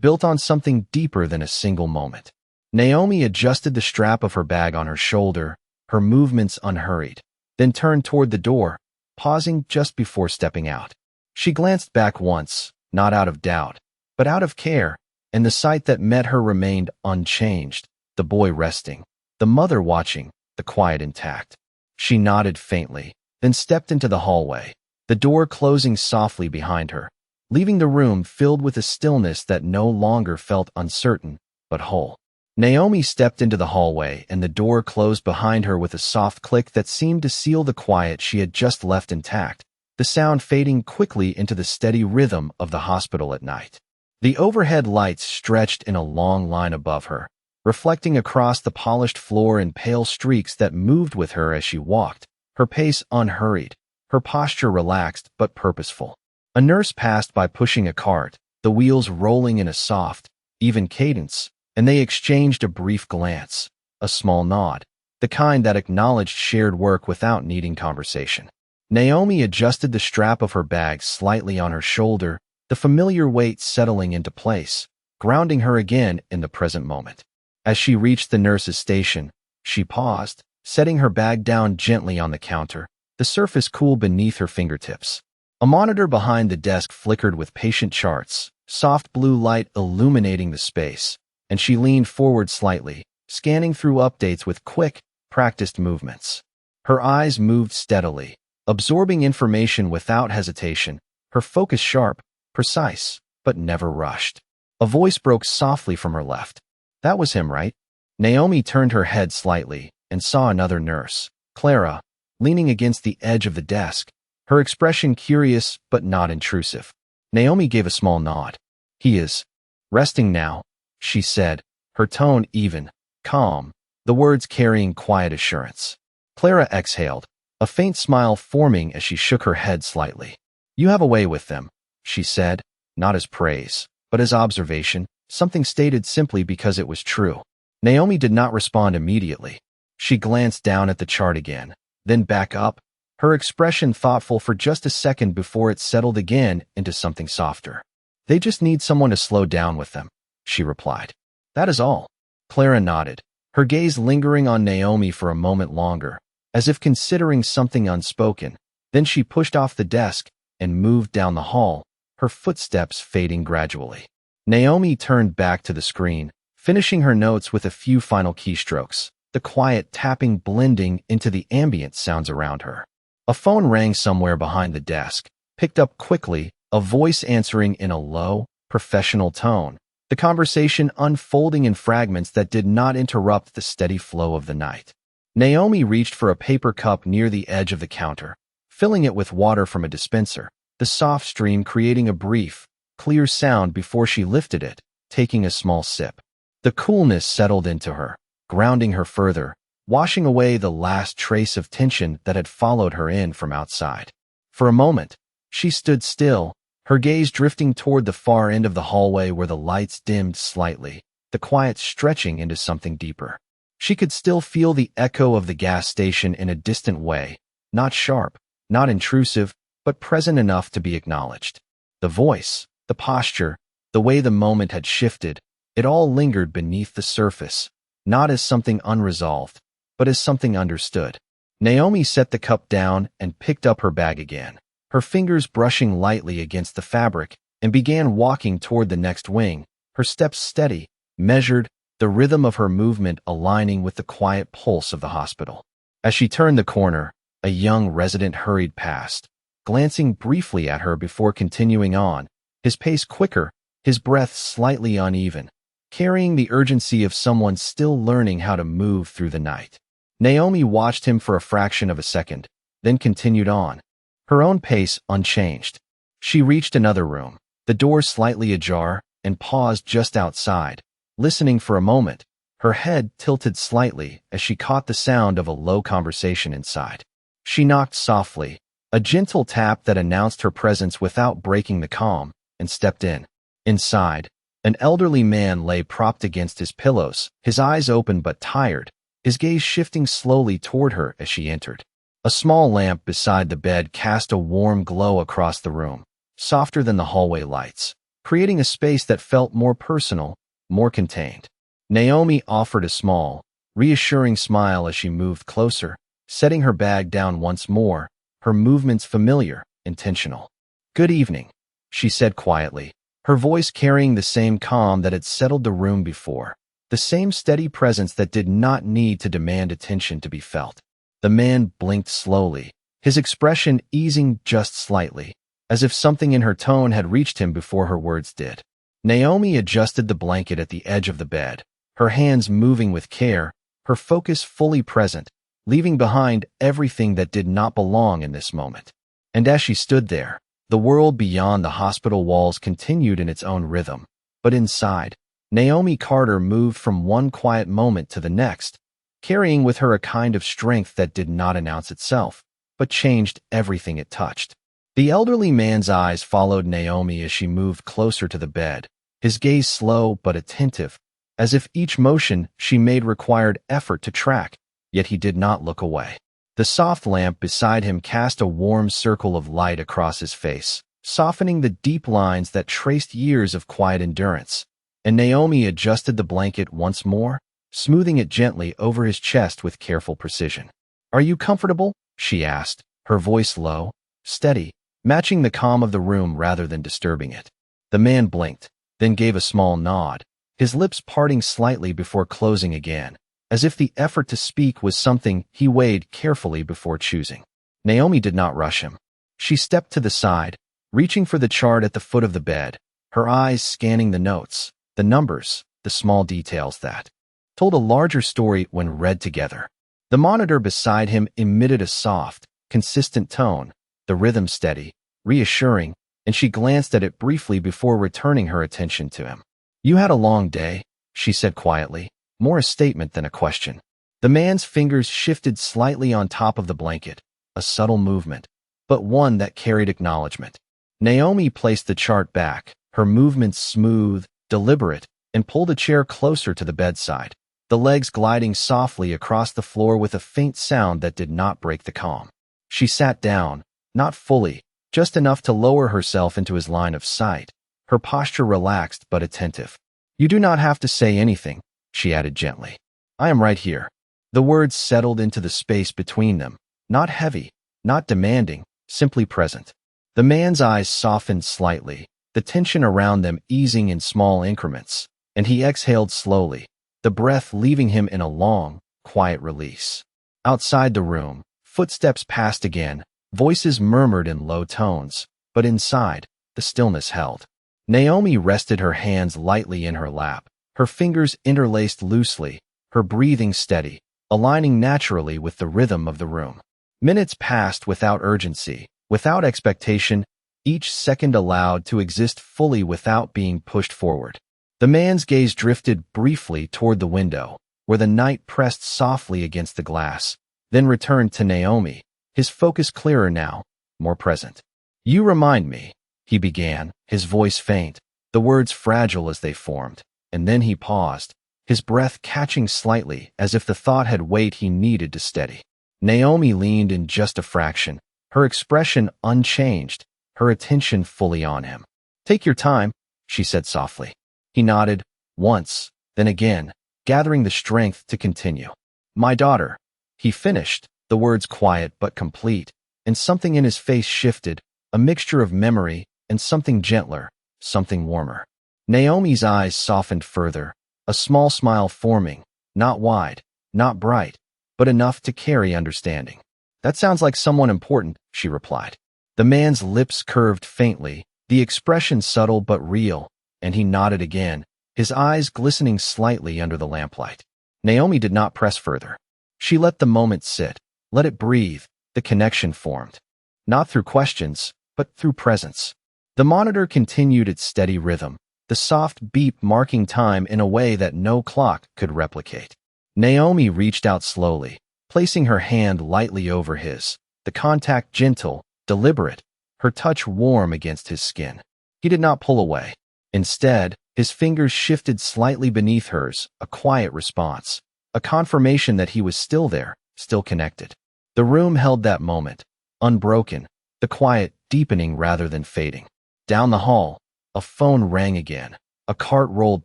built on something deeper than a single moment. Naomi adjusted the strap of her bag on her shoulder, her movements unhurried, then turned toward the door, pausing just before stepping out. She glanced back once, not out of doubt, but out of care, and the sight that met her remained unchanged, the boy resting, the mother watching, the quiet intact. She nodded faintly, then stepped into the hallway, the door closing softly behind her, leaving the room filled with a stillness that no longer felt uncertain, but whole. Naomi stepped into the hallway, and the door closed behind her with a soft click that seemed to seal the quiet she had just left intact, the sound fading quickly into the steady rhythm of the hospital at night. The overhead lights stretched in a long line above her, reflecting across the polished floor in pale streaks that moved with her as she walked, her pace unhurried, her posture relaxed but purposeful. A nurse passed by pushing a cart, the wheels rolling in a soft, even cadence, and they exchanged a brief glance, a small nod, the kind that acknowledged shared work without needing conversation. Naomi adjusted the strap of her bag slightly on her shoulder, the familiar weight settling into place, grounding her again in the present moment. As she reached the nurse's station, she paused, setting her bag down gently on the counter, the surface cool beneath her fingertips. A monitor behind the desk flickered with patient charts, soft blue light illuminating the space, and she leaned forward slightly, scanning through updates with quick, practiced movements. Her eyes moved steadily, absorbing information without hesitation, her focus sharp, precise, but never rushed. A voice broke softly from her left. That was him, right? Naomi turned her head slightly and saw another nurse, Clara, leaning against the edge of the desk, her expression curious but not intrusive. Naomi gave a small nod. He is resting now, she said, her tone even, calm, the words carrying quiet assurance. Clara exhaled, a faint smile forming as she shook her head slightly. You have a way with them, she said, not as praise, but as observation, something stated simply because it was true. Naomi did not respond immediately. She glanced down at the chart again, then back up, her expression thoughtful for just a second before it settled again into something softer. They just need someone to slow down with them, she replied. That is all. Clara nodded, her gaze lingering on Naomi for a moment longer, as if considering something unspoken. Then she pushed off the desk and moved down the hall, her footsteps fading gradually. Naomi turned back to the screen, finishing her notes with a few final keystrokes, the quiet tapping blending into the ambient sounds around her. A phone rang somewhere behind the desk, picked up quickly, a voice answering in a low, professional tone, the conversation unfolding in fragments that did not interrupt the steady flow of the night. Naomi reached for a paper cup near the edge of the counter, filling it with water from a dispenser, the soft stream creating a brief, clear sound before she lifted it, taking a small sip. The coolness settled into her, grounding her further, washing away the last trace of tension that had followed her in from outside. For a moment, she stood still, her gaze drifting toward the far end of the hallway where the lights dimmed slightly, the quiet stretching into something deeper. She could still feel the echo of the gas station in a distant way, not sharp, not intrusive, but present enough to be acknowledged. The voice, the posture, the way the moment had shifted, it all lingered beneath the surface, not as something unresolved, but as something understood. Naomi set the cup down and picked up her bag again, her fingers brushing lightly against the fabric, and began walking toward the next wing, her steps steady, measured, the rhythm of her movement aligning with the quiet pulse of the hospital. As she turned the corner, a young resident hurried past, glancing briefly at her before continuing on, his pace quicker, his breath slightly uneven, carrying the urgency of someone still learning how to move through the night. Naomi watched him for a fraction of a second, then continued on, her own pace unchanged. She reached another room, the door slightly ajar, and paused just outside, listening for a moment, her head tilted slightly as she caught the sound of a low conversation inside. She knocked softly, a gentle tap that announced her presence without breaking the calm, and stepped in. Inside, an elderly man lay propped against his pillows, his eyes open but tired, his gaze shifting slowly toward her as she entered. A small lamp beside the bed cast a warm glow across the room, softer than the hallway lights, creating a space that felt more personal, more contained. Naomi offered a small, reassuring smile as she moved closer, setting her bag down once more, her movements familiar, intentional. "Good evening," she said quietly, her voice carrying the same calm that had settled the room before, the same steady presence that did not need to demand attention to be felt. The man blinked slowly, his expression easing just slightly, as if something in her tone had reached him before her words did. Naomi adjusted the blanket at the edge of the bed, her hands moving with care, her focus fully present, leaving behind everything that did not belong in this moment. And as she stood there, the world beyond the hospital walls continued in its own rhythm. But inside, Naomi Carter moved from one quiet moment to the next, carrying with her a kind of strength that did not announce itself, but changed everything it touched. The elderly man's eyes followed Naomi as she moved closer to the bed, his gaze slow but attentive, as if each motion she made required effort to track, yet he did not look away. The soft lamp beside him cast a warm circle of light across his face, softening the deep lines that traced years of quiet endurance, and Naomi adjusted the blanket once more, smoothing it gently over his chest with careful precision. "Are you comfortable?" she asked, her voice low, steady, matching the calm of the room rather than disturbing it. The man blinked, then gave a small nod, his lips parting slightly before closing again, as if the effort to speak was something he weighed carefully before choosing. Naomi did not rush him. She stepped to the side, reaching for the chart at the foot of the bed, her eyes scanning the notes, the numbers, the small details that told a larger story when read together. The monitor beside him emitted a soft, consistent tone, the rhythm steady, reassuring, and she glanced at it briefly before returning her attention to him. "You had a long day," she said quietly, more a statement than a question. The man's fingers shifted slightly on top of the blanket, a subtle movement, but one that carried acknowledgement. Naomi placed the chart back, her movements smooth, deliberate, and pulled a chair closer to the bedside, the legs gliding softly across the floor with a faint sound that did not break the calm. She sat down, not fully, just enough to lower herself into his line of sight, her posture relaxed but attentive. "You do not have to say anything," she added gently. "I am right here." The words settled into the space between them, not heavy, not demanding, simply present. The man's eyes softened slightly, the tension around them easing in small increments, and he exhaled slowly, the breath leaving him in a long, quiet release. Outside the room, footsteps passed again, voices murmured in low tones, but inside, the stillness held. Naomi rested her hands lightly in her lap, her fingers interlaced loosely, her breathing steady, aligning naturally with the rhythm of the room. Minutes passed without urgency, without expectation, each second allowed to exist fully without being pushed forward. The man's gaze drifted briefly toward the window, where the night pressed softly against the glass, then returned to Naomi, his focus clearer now, more present. "You remind me," he began, his voice faint, the words fragile as they formed, and then he paused, his breath catching slightly as if the thought had weight he needed to steady. Naomi leaned in just a fraction, her expression unchanged, her attention fully on him. "Take your time," she said softly. He nodded, once, then again, gathering the strength to continue. "My daughter," he finished, the words quiet but complete, and something in his face shifted, a mixture of memory and something gentler, something warmer. Naomi's eyes softened further, a small smile forming, not wide, not bright, but enough to carry understanding. "That sounds like someone important," she replied. The man's lips curved faintly, the expression subtle but real, and he nodded again, his eyes glistening slightly under the lamplight. Naomi did not press further. She let the moment sit, let it breathe, the connection formed. Not through questions, but through presence. The monitor continued its steady rhythm, the soft beep marking time in a way that no clock could replicate. Naomi reached out slowly, placing her hand lightly over his, the contact gentle, deliberate, her touch warm against his skin. He did not pull away. Instead, his fingers shifted slightly beneath hers, a quiet response, a confirmation that he was still there, still connected. The room held that moment, unbroken, the quiet deepening rather than fading. Down the hall, a phone rang again. A cart rolled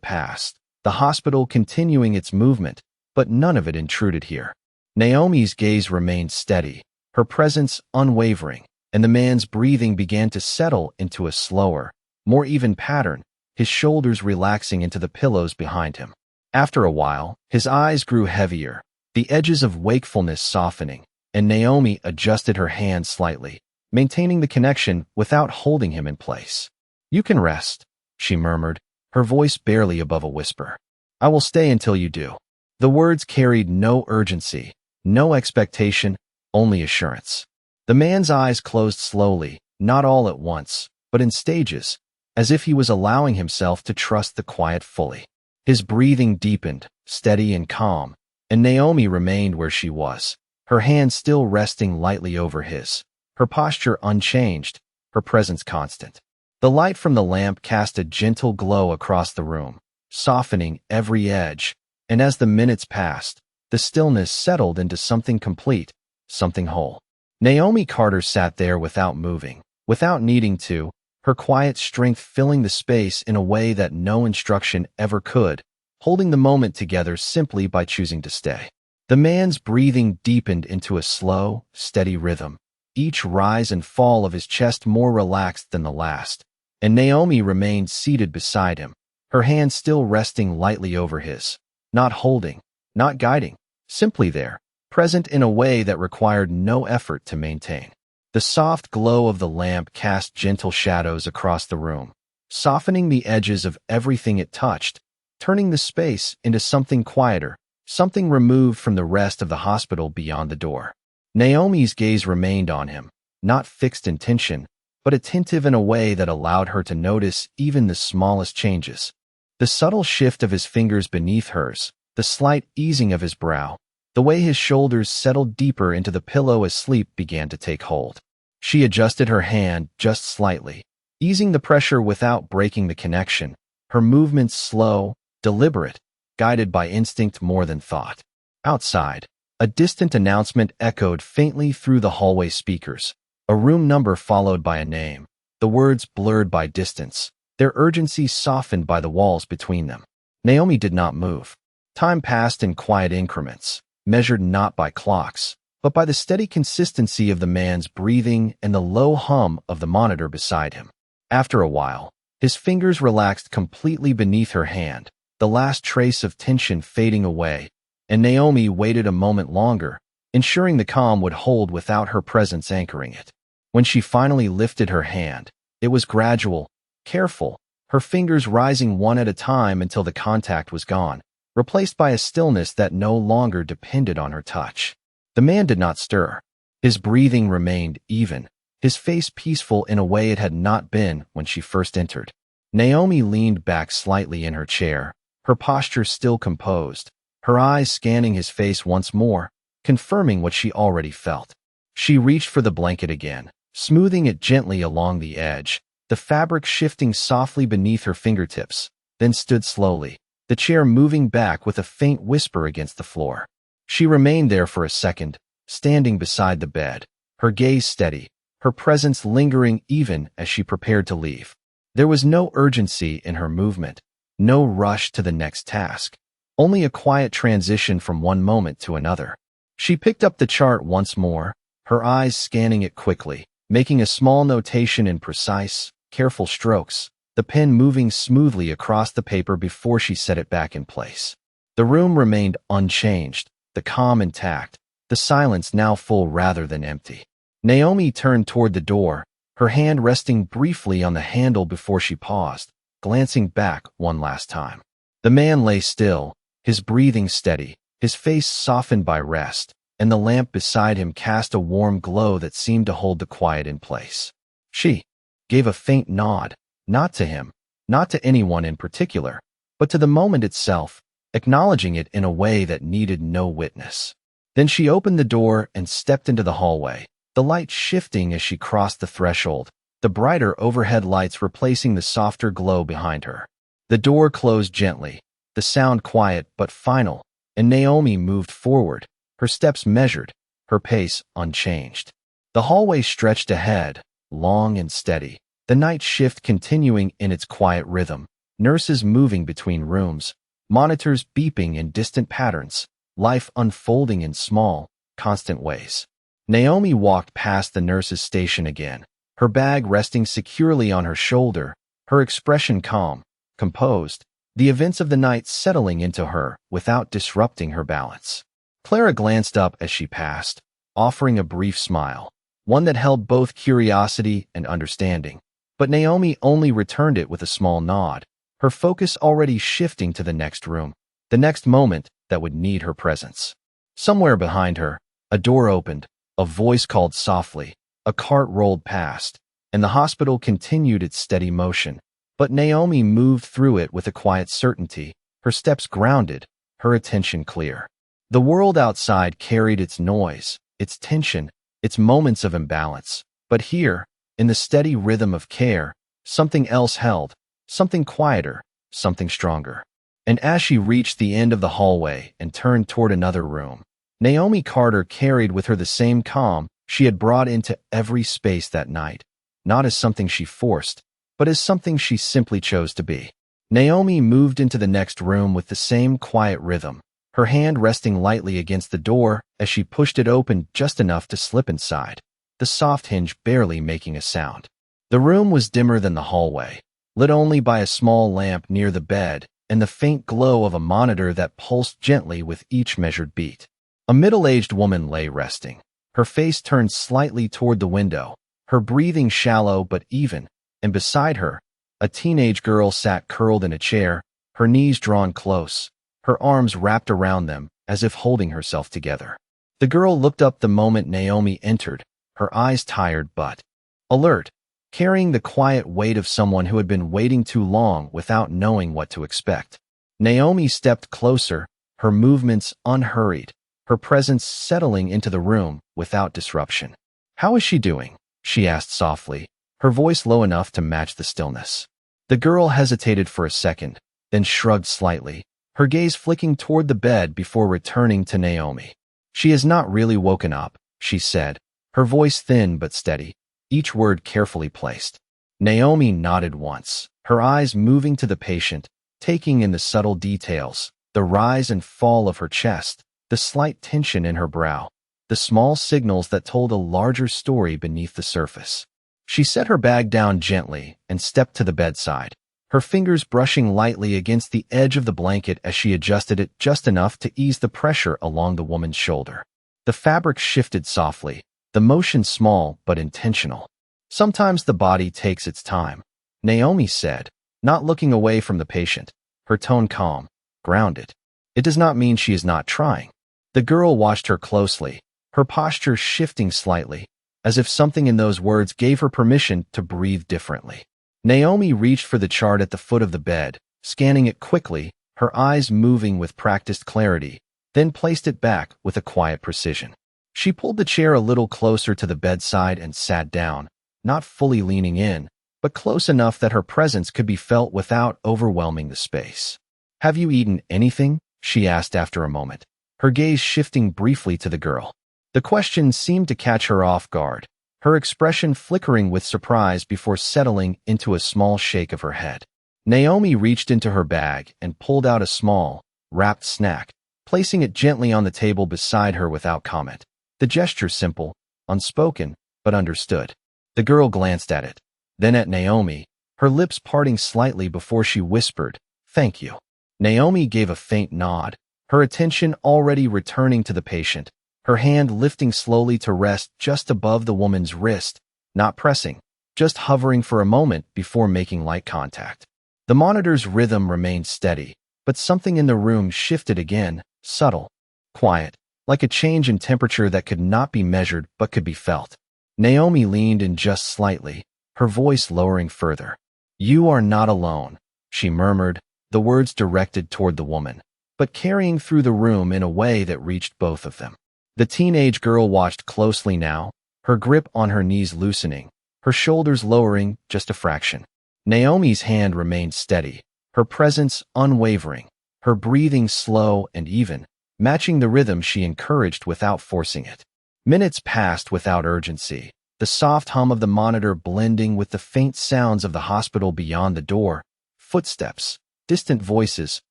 past, the hospital continuing its movement, but none of it intruded here. Naomi's gaze remained steady, her presence unwavering, and the man's breathing began to settle into a slower, more even pattern, his shoulders relaxing into the pillows behind him. After a while, his eyes grew heavier, the edges of wakefulness softening, and Naomi adjusted her hand slightly, maintaining the connection without holding him in place. "You can rest," she murmured, her voice barely above a whisper. "I will stay until you do." The words carried no urgency, no expectation, only assurance. The man's eyes closed slowly, not all at once, but in stages, as if he was allowing himself to trust the quiet fully. His breathing deepened, steady and calm, and Naomi remained where she was, her hand still resting lightly over his, her posture unchanged, her presence constant. The light from the lamp cast a gentle glow across the room, softening every edge, and as the minutes passed, the stillness settled into something complete, something whole. Naomi Carter sat there without moving, without needing to, her quiet strength filling the space in a way that no instruction ever could, holding the moment together simply by choosing to stay. The man's breathing deepened into a slow, steady rhythm, each rise and fall of his chest more relaxed than the last, and Naomi remained seated beside him, her hand still resting lightly over his, not holding, not guiding, simply there, present in a way that required no effort to maintain. The soft glow of the lamp cast gentle shadows across the room, softening the edges of everything it touched, turning the space into something quieter, something removed from the rest of the hospital beyond the door. Naomi's gaze remained on him, not fixed in tension, but attentive in a way that allowed her to notice even the smallest changes. The subtle shift of his fingers beneath hers, the slight easing of his brow, the way his shoulders settled deeper into the pillow as sleep began to take hold. She adjusted her hand just slightly, easing the pressure without breaking the connection, her movements slow, deliberate, guided by instinct more than thought. Outside, a distant announcement echoed faintly through the hallway speakers, a room number followed by a name, the words blurred by distance, their urgency softened by the walls between them. Naomi did not move. Time passed in quiet increments, measured not by clocks, but by the steady consistency of the man's breathing and the low hum of the monitor beside him. After a while, his fingers relaxed completely beneath her hand, the last trace of tension fading away, and Naomi waited a moment longer, ensuring the calm would hold without her presence anchoring it. When she finally lifted her hand, it was gradual, careful, her fingers rising one at a time until the contact was gone, replaced by a stillness that no longer depended on her touch. The man did not stir. His breathing remained even, his face peaceful in a way it had not been when she first entered. Naomi leaned back slightly in her chair, her posture still composed, her eyes scanning his face once more, confirming what she already felt. She reached for the blanket again, smoothing it gently along the edge, the fabric shifting softly beneath her fingertips, then stood slowly, the chair moving back with a faint whisper against the floor. She remained there for a second, standing beside the bed, her gaze steady, her presence lingering even as she prepared to leave. There was no urgency in her movement, no rush to the next task, only a quiet transition from one moment to another. She picked up the chart once more, her eyes scanning it quickly, making a small notation in precise, careful strokes, the pen moving smoothly across the paper before she set it back in place. The room remained unchanged, the calm intact, the silence now full rather than empty. Naomi turned toward the door, her hand resting briefly on the handle before she paused, glancing back one last time. The man lay still, his breathing steady, his face softened by rest, and the lamp beside him cast a warm glow that seemed to hold the quiet in place. She gave a faint nod, not to him, not to anyone in particular, but to the moment itself, acknowledging it in a way that needed no witness. Then she opened the door and stepped into the hallway, the light shifting as she crossed the threshold, the brighter overhead lights replacing the softer glow behind her. The door closed gently, the sound quiet but final, and Naomi moved forward, her steps measured, her pace unchanged. The hallway stretched ahead, long and steady, the night shift continuing in its quiet rhythm, nurses moving between rooms, monitors beeping in distant patterns, life unfolding in small, constant ways. Naomi walked past the nurse's station again, her bag resting securely on her shoulder, her expression calm, composed, the events of the night settling into her without disrupting her balance. Clara glanced up as she passed, offering a brief smile, one that held both curiosity and understanding. But Naomi only returned it with a small nod, her focus already shifting to the next room, the next moment that would need her presence. Somewhere behind her, a door opened, a voice called softly, a cart rolled past, and the hospital continued its steady motion. But Naomi moved through it with a quiet certainty, her steps grounded, her attention clear. The world outside carried its noise, its tension, its moments of imbalance. But here, in the steady rhythm of care, something else held, something quieter, something stronger. And as she reached the end of the hallway and turned toward another room, Naomi Carter carried with her the same calm she had brought into every space that night, not as something she forced, but as something she simply chose to be. Naomi moved into the next room with the same quiet rhythm, her hand resting lightly against the door as she pushed it open just enough to slip inside, the soft hinge barely making a sound. The room was dimmer than the hallway, lit only by a small lamp near the bed and the faint glow of a monitor that pulsed gently with each measured beat. A middle-aged woman lay resting, her face turned slightly toward the window, her breathing shallow but even, and beside her, a teenage girl sat curled in a chair, her knees drawn close, her arms wrapped around them as if holding herself together. The girl looked up the moment Naomi entered, her eyes tired but alert, carrying the quiet weight of someone who had been waiting too long without knowing what to expect. Naomi stepped closer, her movements unhurried, her presence settling into the room without disruption. "How is she doing?" she asked softly, her voice low enough to match the stillness. The girl hesitated for a second, then shrugged slightly, her gaze flicking toward the bed before returning to Naomi. "She has not really woken up," she said, her voice thin but steady, each word carefully placed. Naomi nodded once, her eyes moving to the patient, taking in the subtle details, the rise and fall of her chest, the slight tension in her brow, the small signals that told a larger story beneath the surface. She set her bag down gently and stepped to the bedside, her fingers brushing lightly against the edge of the blanket as she adjusted it just enough to ease the pressure along the woman's shoulder. The fabric shifted softly, the motion small but intentional. "Sometimes the body takes its time," Naomi said, not looking away from the patient, her tone calm, grounded. "It does not mean she is not trying." The girl watched her closely, her posture shifting slightly, as if something in those words gave her permission to breathe differently. Naomi reached for the chart at the foot of the bed, scanning it quickly, her eyes moving with practiced clarity, then placed it back with a quiet precision. She pulled the chair a little closer to the bedside and sat down, not fully leaning in, but close enough that her presence could be felt without overwhelming the space. "Have you eaten anything?" she asked after a moment, her gaze shifting briefly to the girl. The question seemed to catch her off guard, her expression flickering with surprise before settling into a small shake of her head. Naomi reached into her bag and pulled out a small, wrapped snack, placing it gently on the table beside her without comment. The gesture simple, unspoken, but understood. The girl glanced at it, then at Naomi, her lips parting slightly before she whispered, "Thank you." Naomi gave a faint nod, her attention already returning to the patient, her hand lifting slowly to rest just above the woman's wrist, not pressing, just hovering for a moment before making light contact. The monitor's rhythm remained steady, but something in the room shifted again, subtle, quiet, like a change in temperature that could not be measured but could be felt. Naomi leaned in just slightly, her voice lowering further. "You are not alone," she murmured, the words directed toward the woman, but carrying through the room in a way that reached both of them. The teenage girl watched closely now, her grip on her knees loosening, her shoulders lowering just a fraction. Naomi's hand remained steady, her presence unwavering, her breathing slow and even, matching the rhythm she encouraged without forcing it. Minutes passed without urgency, the soft hum of the monitor blending with the faint sounds of the hospital beyond the door, footsteps, distant voices,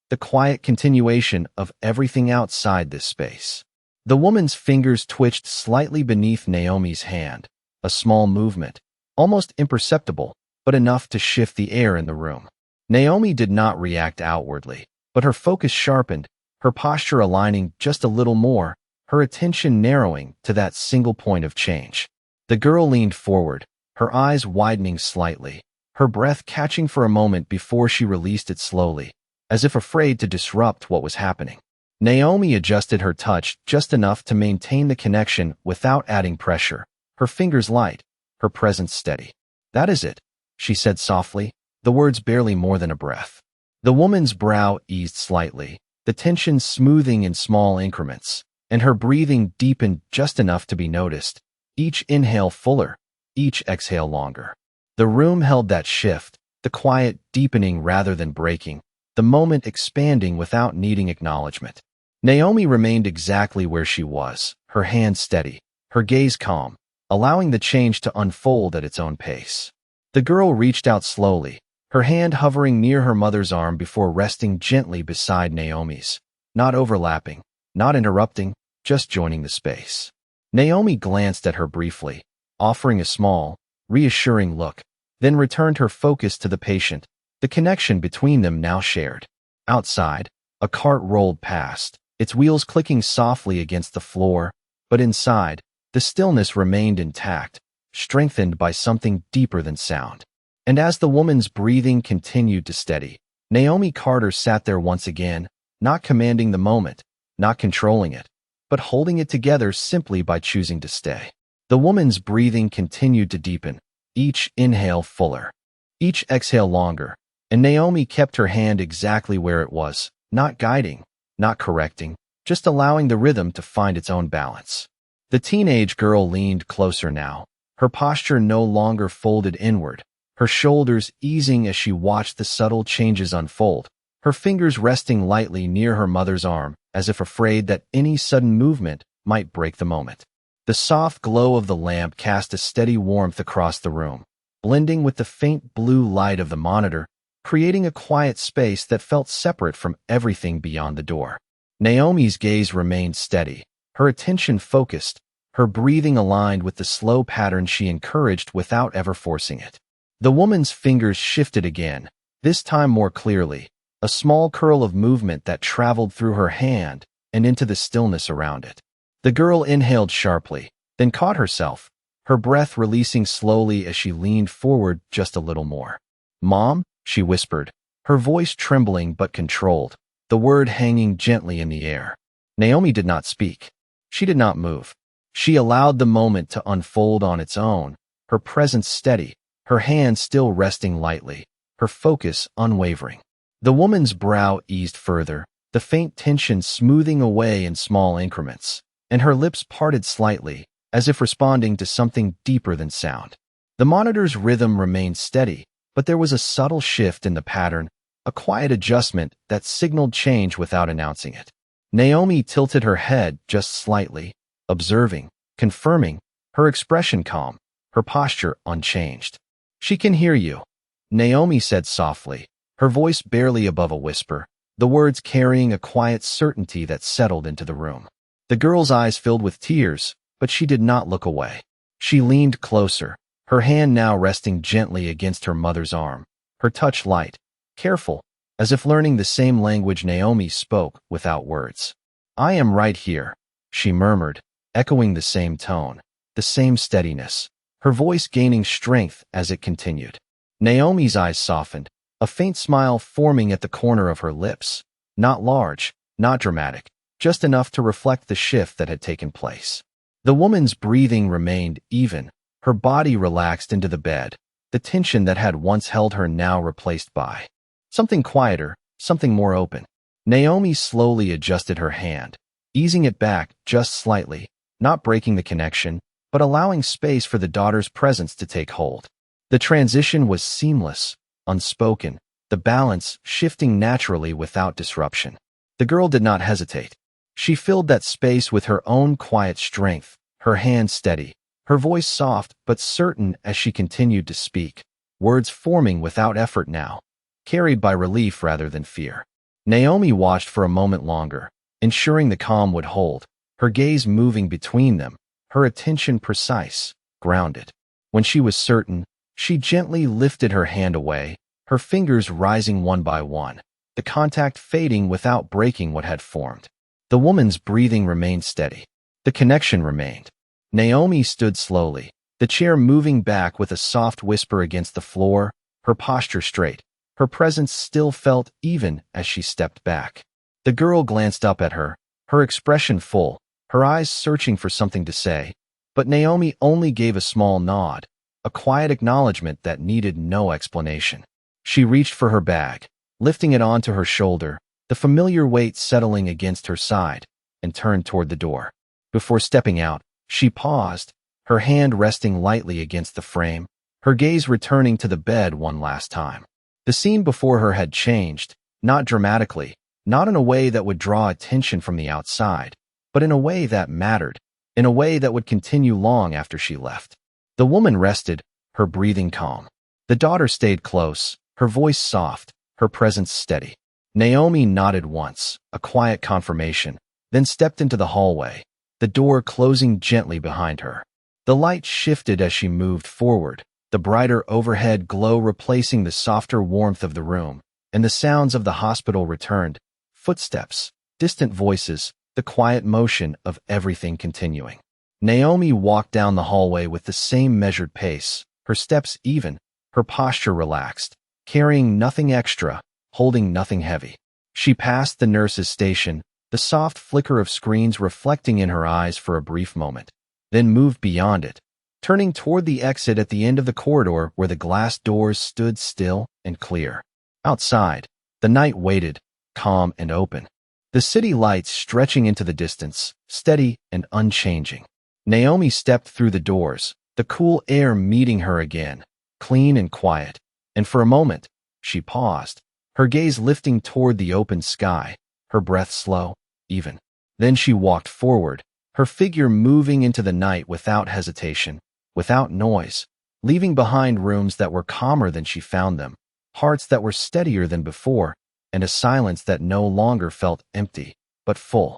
the quiet continuation of everything outside this space. The woman's fingers twitched slightly beneath Naomi's hand, a small movement, almost imperceptible, but enough to shift the air in the room. Naomi did not react outwardly, but her focus sharpened, her posture aligning just a little more, her attention narrowing to that single point of change. The girl leaned forward, her eyes widening slightly, her breath catching for a moment before she released it slowly, as if afraid to disrupt what was happening. Naomi adjusted her touch just enough to maintain the connection without adding pressure, her fingers light, her presence steady. "That is it," she said softly, the words barely more than a breath. The woman's brow eased slightly, the tension smoothing in small increments, and her breathing deepened just enough to be noticed, each inhale fuller, each exhale longer. The room held that shift, the quiet deepening rather than breaking, the moment expanding without needing acknowledgement. Naomi remained exactly where she was, her hand steady, her gaze calm, allowing the change to unfold at its own pace. The girl reached out slowly, her hand hovering near her mother's arm before resting gently beside Naomi's, not overlapping, not interrupting, just joining the space. Naomi glanced at her briefly, offering a small, reassuring look, then returned her focus to the patient, the connection between them now shared. Outside, a cart rolled past, its wheels clicking softly against the floor, but inside, the stillness remained intact, strengthened by something deeper than sound. And as the woman's breathing continued to steady, Naomi Carter sat there once again, not commanding the moment, not controlling it, but holding it together simply by choosing to stay. The woman's breathing continued to deepen, each inhale fuller, each exhale longer, and Naomi kept her hand exactly where it was, not guiding, not correcting, just allowing the rhythm to find its own balance. The teenage girl leaned closer now, her posture no longer folded inward, her shoulders easing as she watched the subtle changes unfold, her fingers resting lightly near her mother's arm, as if afraid that any sudden movement might break the moment. The soft glow of the lamp cast a steady warmth across the room, blending with the faint blue light of the monitor, creating a quiet space that felt separate from everything beyond the door. Naomi's gaze remained steady, her attention focused, her breathing aligned with the slow pattern she encouraged without ever forcing it. The woman's fingers shifted again, this time more clearly, a small curl of movement that traveled through her hand and into the stillness around it. The girl inhaled sharply, then caught herself, her breath releasing slowly as she leaned forward just a little more. "Mom?" she whispered, her voice trembling but controlled, the word hanging gently in the air. Naomi did not speak. She did not move. She allowed the moment to unfold on its own, her presence steady, her hand still resting lightly, her focus unwavering. The woman's brow eased further, the faint tension smoothing away in small increments, and her lips parted slightly, as if responding to something deeper than sound. The monitor's rhythm remained steady, but there was a subtle shift in the pattern, a quiet adjustment that signaled change without announcing it. Naomi tilted her head just slightly, observing, confirming, her expression calm, her posture unchanged. "She can hear you," Naomi said softly, her voice barely above a whisper, the words carrying a quiet certainty that settled into the room. The girl's eyes filled with tears, but she did not look away. She leaned closer, her hand now resting gently against her mother's arm, her touch light, careful, as if learning the same language Naomi spoke without words. "I am right here," she murmured, echoing the same tone, the same steadiness, her voice gaining strength as it continued. Naomi's eyes softened, a faint smile forming at the corner of her lips, not large, not dramatic, just enough to reflect the shift that had taken place. The woman's breathing remained even, her body relaxed into the bed, the tension that had once held her now replaced by something quieter, something more open. Naomi slowly adjusted her hand, easing it back just slightly, not breaking the connection, but allowing space for the daughter's presence to take hold. The transition was seamless, unspoken, the balance shifting naturally without disruption. The girl did not hesitate. She filled that space with her own quiet strength, her hand steady, her voice soft but certain as she continued to speak, words forming without effort now, carried by relief rather than fear. Naomi watched for a moment longer, ensuring the calm would hold, her gaze moving between them, her attention precise, grounded. When she was certain, she gently lifted her hand away, her fingers rising one by one, the contact fading without breaking what had formed. The woman's breathing remained steady. The connection remained. Naomi stood slowly, the chair moving back with a soft whisper against the floor, her posture straight, her presence still felt even as she stepped back. The girl glanced up at her, her expression full, her eyes searching for something to say, but Naomi only gave a small nod, a quiet acknowledgement that needed no explanation. She reached for her bag, lifting it onto her shoulder, the familiar weight settling against her side, and turned toward the door. Before stepping out, she paused, her hand resting lightly against the frame, her gaze returning to the bed one last time. The scene before her had changed, not dramatically, not in a way that would draw attention from the outside, but in a way that mattered, in a way that would continue long after she left. The woman rested, her breathing calm. The daughter stayed close, her voice soft, her presence steady. Naomi nodded once, a quiet confirmation, then stepped into the hallway, the door closing gently behind her. The light shifted as she moved forward, the brighter overhead glow replacing the softer warmth of the room, and the sounds of the hospital returned, footsteps, distant voices, the quiet motion of everything continuing. Naomi walked down the hallway with the same measured pace, her steps even, her posture relaxed, carrying nothing extra, holding nothing heavy. She passed the nurse's station, the soft flicker of screens reflecting in her eyes for a brief moment, then moved beyond it, turning toward the exit at the end of the corridor where the glass doors stood still and clear. Outside, the night waited, calm and open. The city lights stretching into the distance, steady and unchanging. Naomi stepped through the doors, the cool air meeting her again, clean and quiet, and for a moment, she paused, her gaze lifting toward the open sky, her breath slow, even. Then she walked forward, her figure moving into the night without hesitation, without noise, leaving behind rooms that were calmer than she found them, hearts that were steadier than before, and a silence that no longer felt empty, but full.